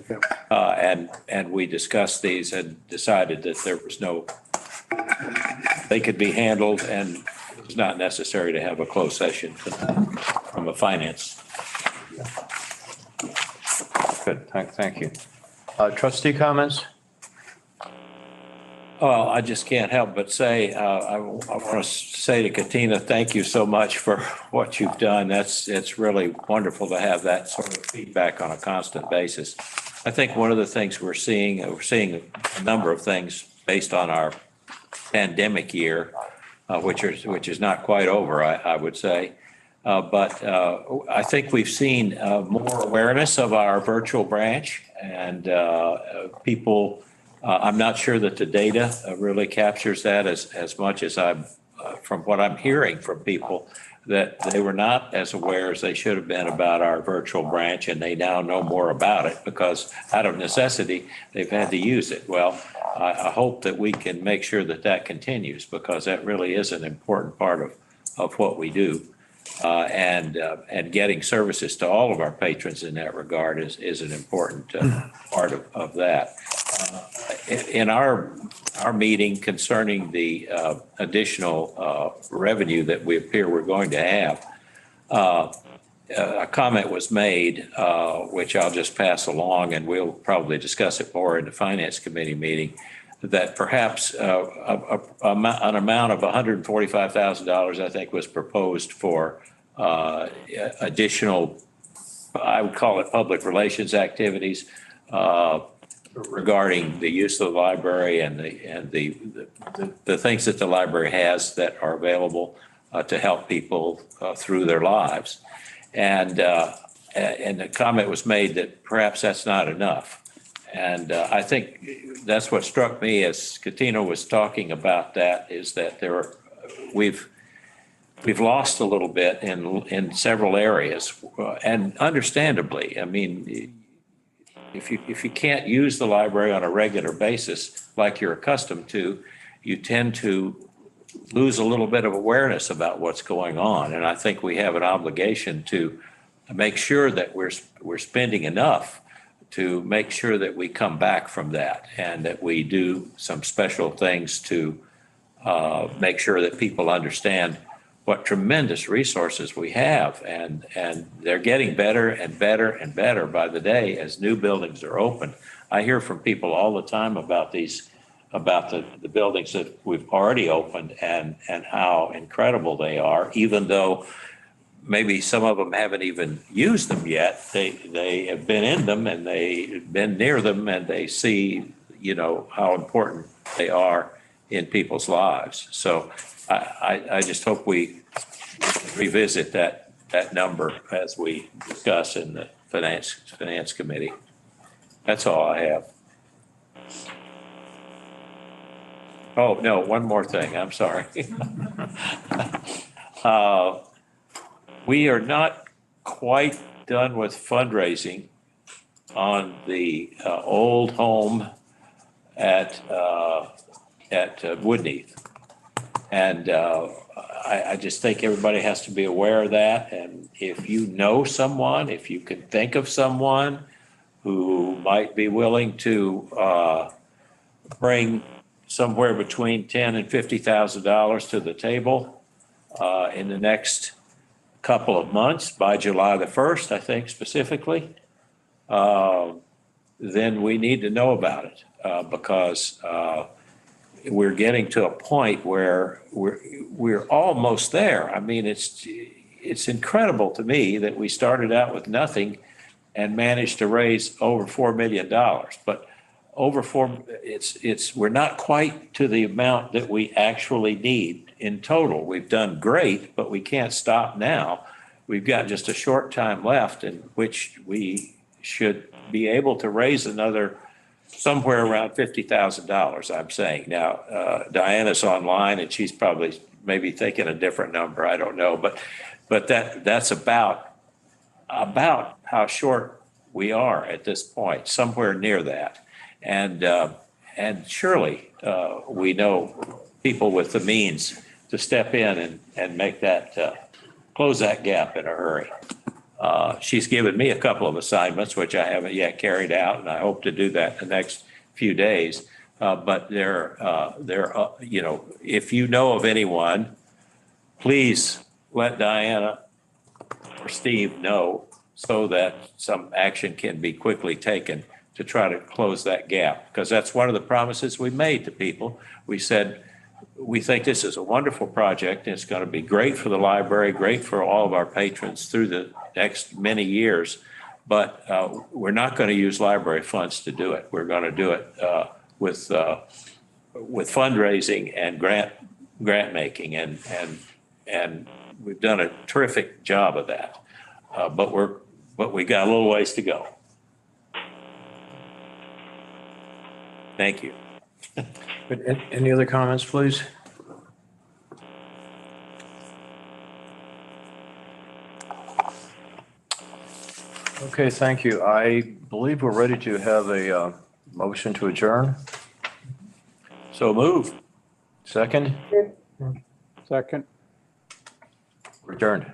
had. And we discussed these and decided that there was they could be handled and it was not necessary to have a closed session from a finance. Good, thank you. Trustee comments? Well, I just can't help but say, I want to say to Katina, thank you so much for what you've done. It's really wonderful to have that sort of feedback on a constant basis. I think one of the things we're seeing a number of things based on our pandemic year, which is not quite over, I would say. But I think we've seen more awareness of our virtual branch and people. I'm not sure that the data really captures that as much as from what I'm hearing from people, that they were not as aware as they should have been about our virtual branch, and they now know more about it because out of necessity, they've had to use it. Well, I hope that we can make sure that continues because that really is an important part of what we do. And getting services to all of our patrons in that regard is an important part of that. In our meeting concerning the additional revenue that we appear we're going to have, a comment was made, which I'll just pass along, and we'll probably discuss it more in the Finance Committee meeting, that perhaps an amount of $145,000, I think, was proposed for additional, I would call it public relations activities regarding the use of the library and the things that the library has that are available to help people through their lives. And the comment was made that perhaps that's not enough. And I think that's what struck me as Katina was talking about that, is that we've lost a little bit in several areas, and understandably. I mean, if you can't use the library on a regular basis like you're accustomed to, you tend to lose a little bit of awareness about what's going on. And I think we have an obligation to make sure that we're spending enough to make sure that we come back from that, and that we do some special things to make sure that people understand what tremendous resources we have. And they're getting better and better and better by the day as new buildings are open. I hear from people all the time about the buildings that we've already opened and how incredible they are, even though maybe some of them haven't even used them yet. They have been in them and they've been near them, and they see, how important they are in people's lives. So I just hope we revisit that number as we discuss in the finance committee. That's all I have. Oh, no, one more thing. I'm sorry. We are not quite done with fundraising on the old home at Woodneath. And I just think everybody has to be aware of that. And if you know someone, if you can think of someone who might be willing to bring somewhere between $10,000 and $50,000 to the table in the next couple of months, by July the 1st, I think specifically, then we need to know about it because we're getting to a point where we're almost there. I mean, it's incredible to me that we started out with nothing and managed to raise over $4 million. But we're not quite to the amount that we actually need in total. We've done great, but we can't stop now. We've got just a short time left in which we should be able to raise another somewhere around $50,000, I'm saying. Now, Diana's online and she's probably maybe thinking a different number. I don't know, but that's about how short we are at this point, somewhere near that. And And surely, we know people with the means to step in and make that, close that gap in a hurry. She's given me a couple of assignments, which I haven't yet carried out, and I hope to do that in the next few days. But you know, if you know of anyone, please let Diana or Steve know so that some action can be quickly taken to try to close that gap. Because that's one of the promises we made to people. We said, we think this is a wonderful project, and it's going to be great for the library, great for all of our patrons through the next many years. But we're not going to use library funds to do it. We're going to do it with fundraising and grant making, and we've done a terrific job of that. But we got a little ways to go. Thank you. Any other comments, please? Okay, thank you. I believe we're ready to have a motion to adjourn. So move. Second? Second. Adjourned.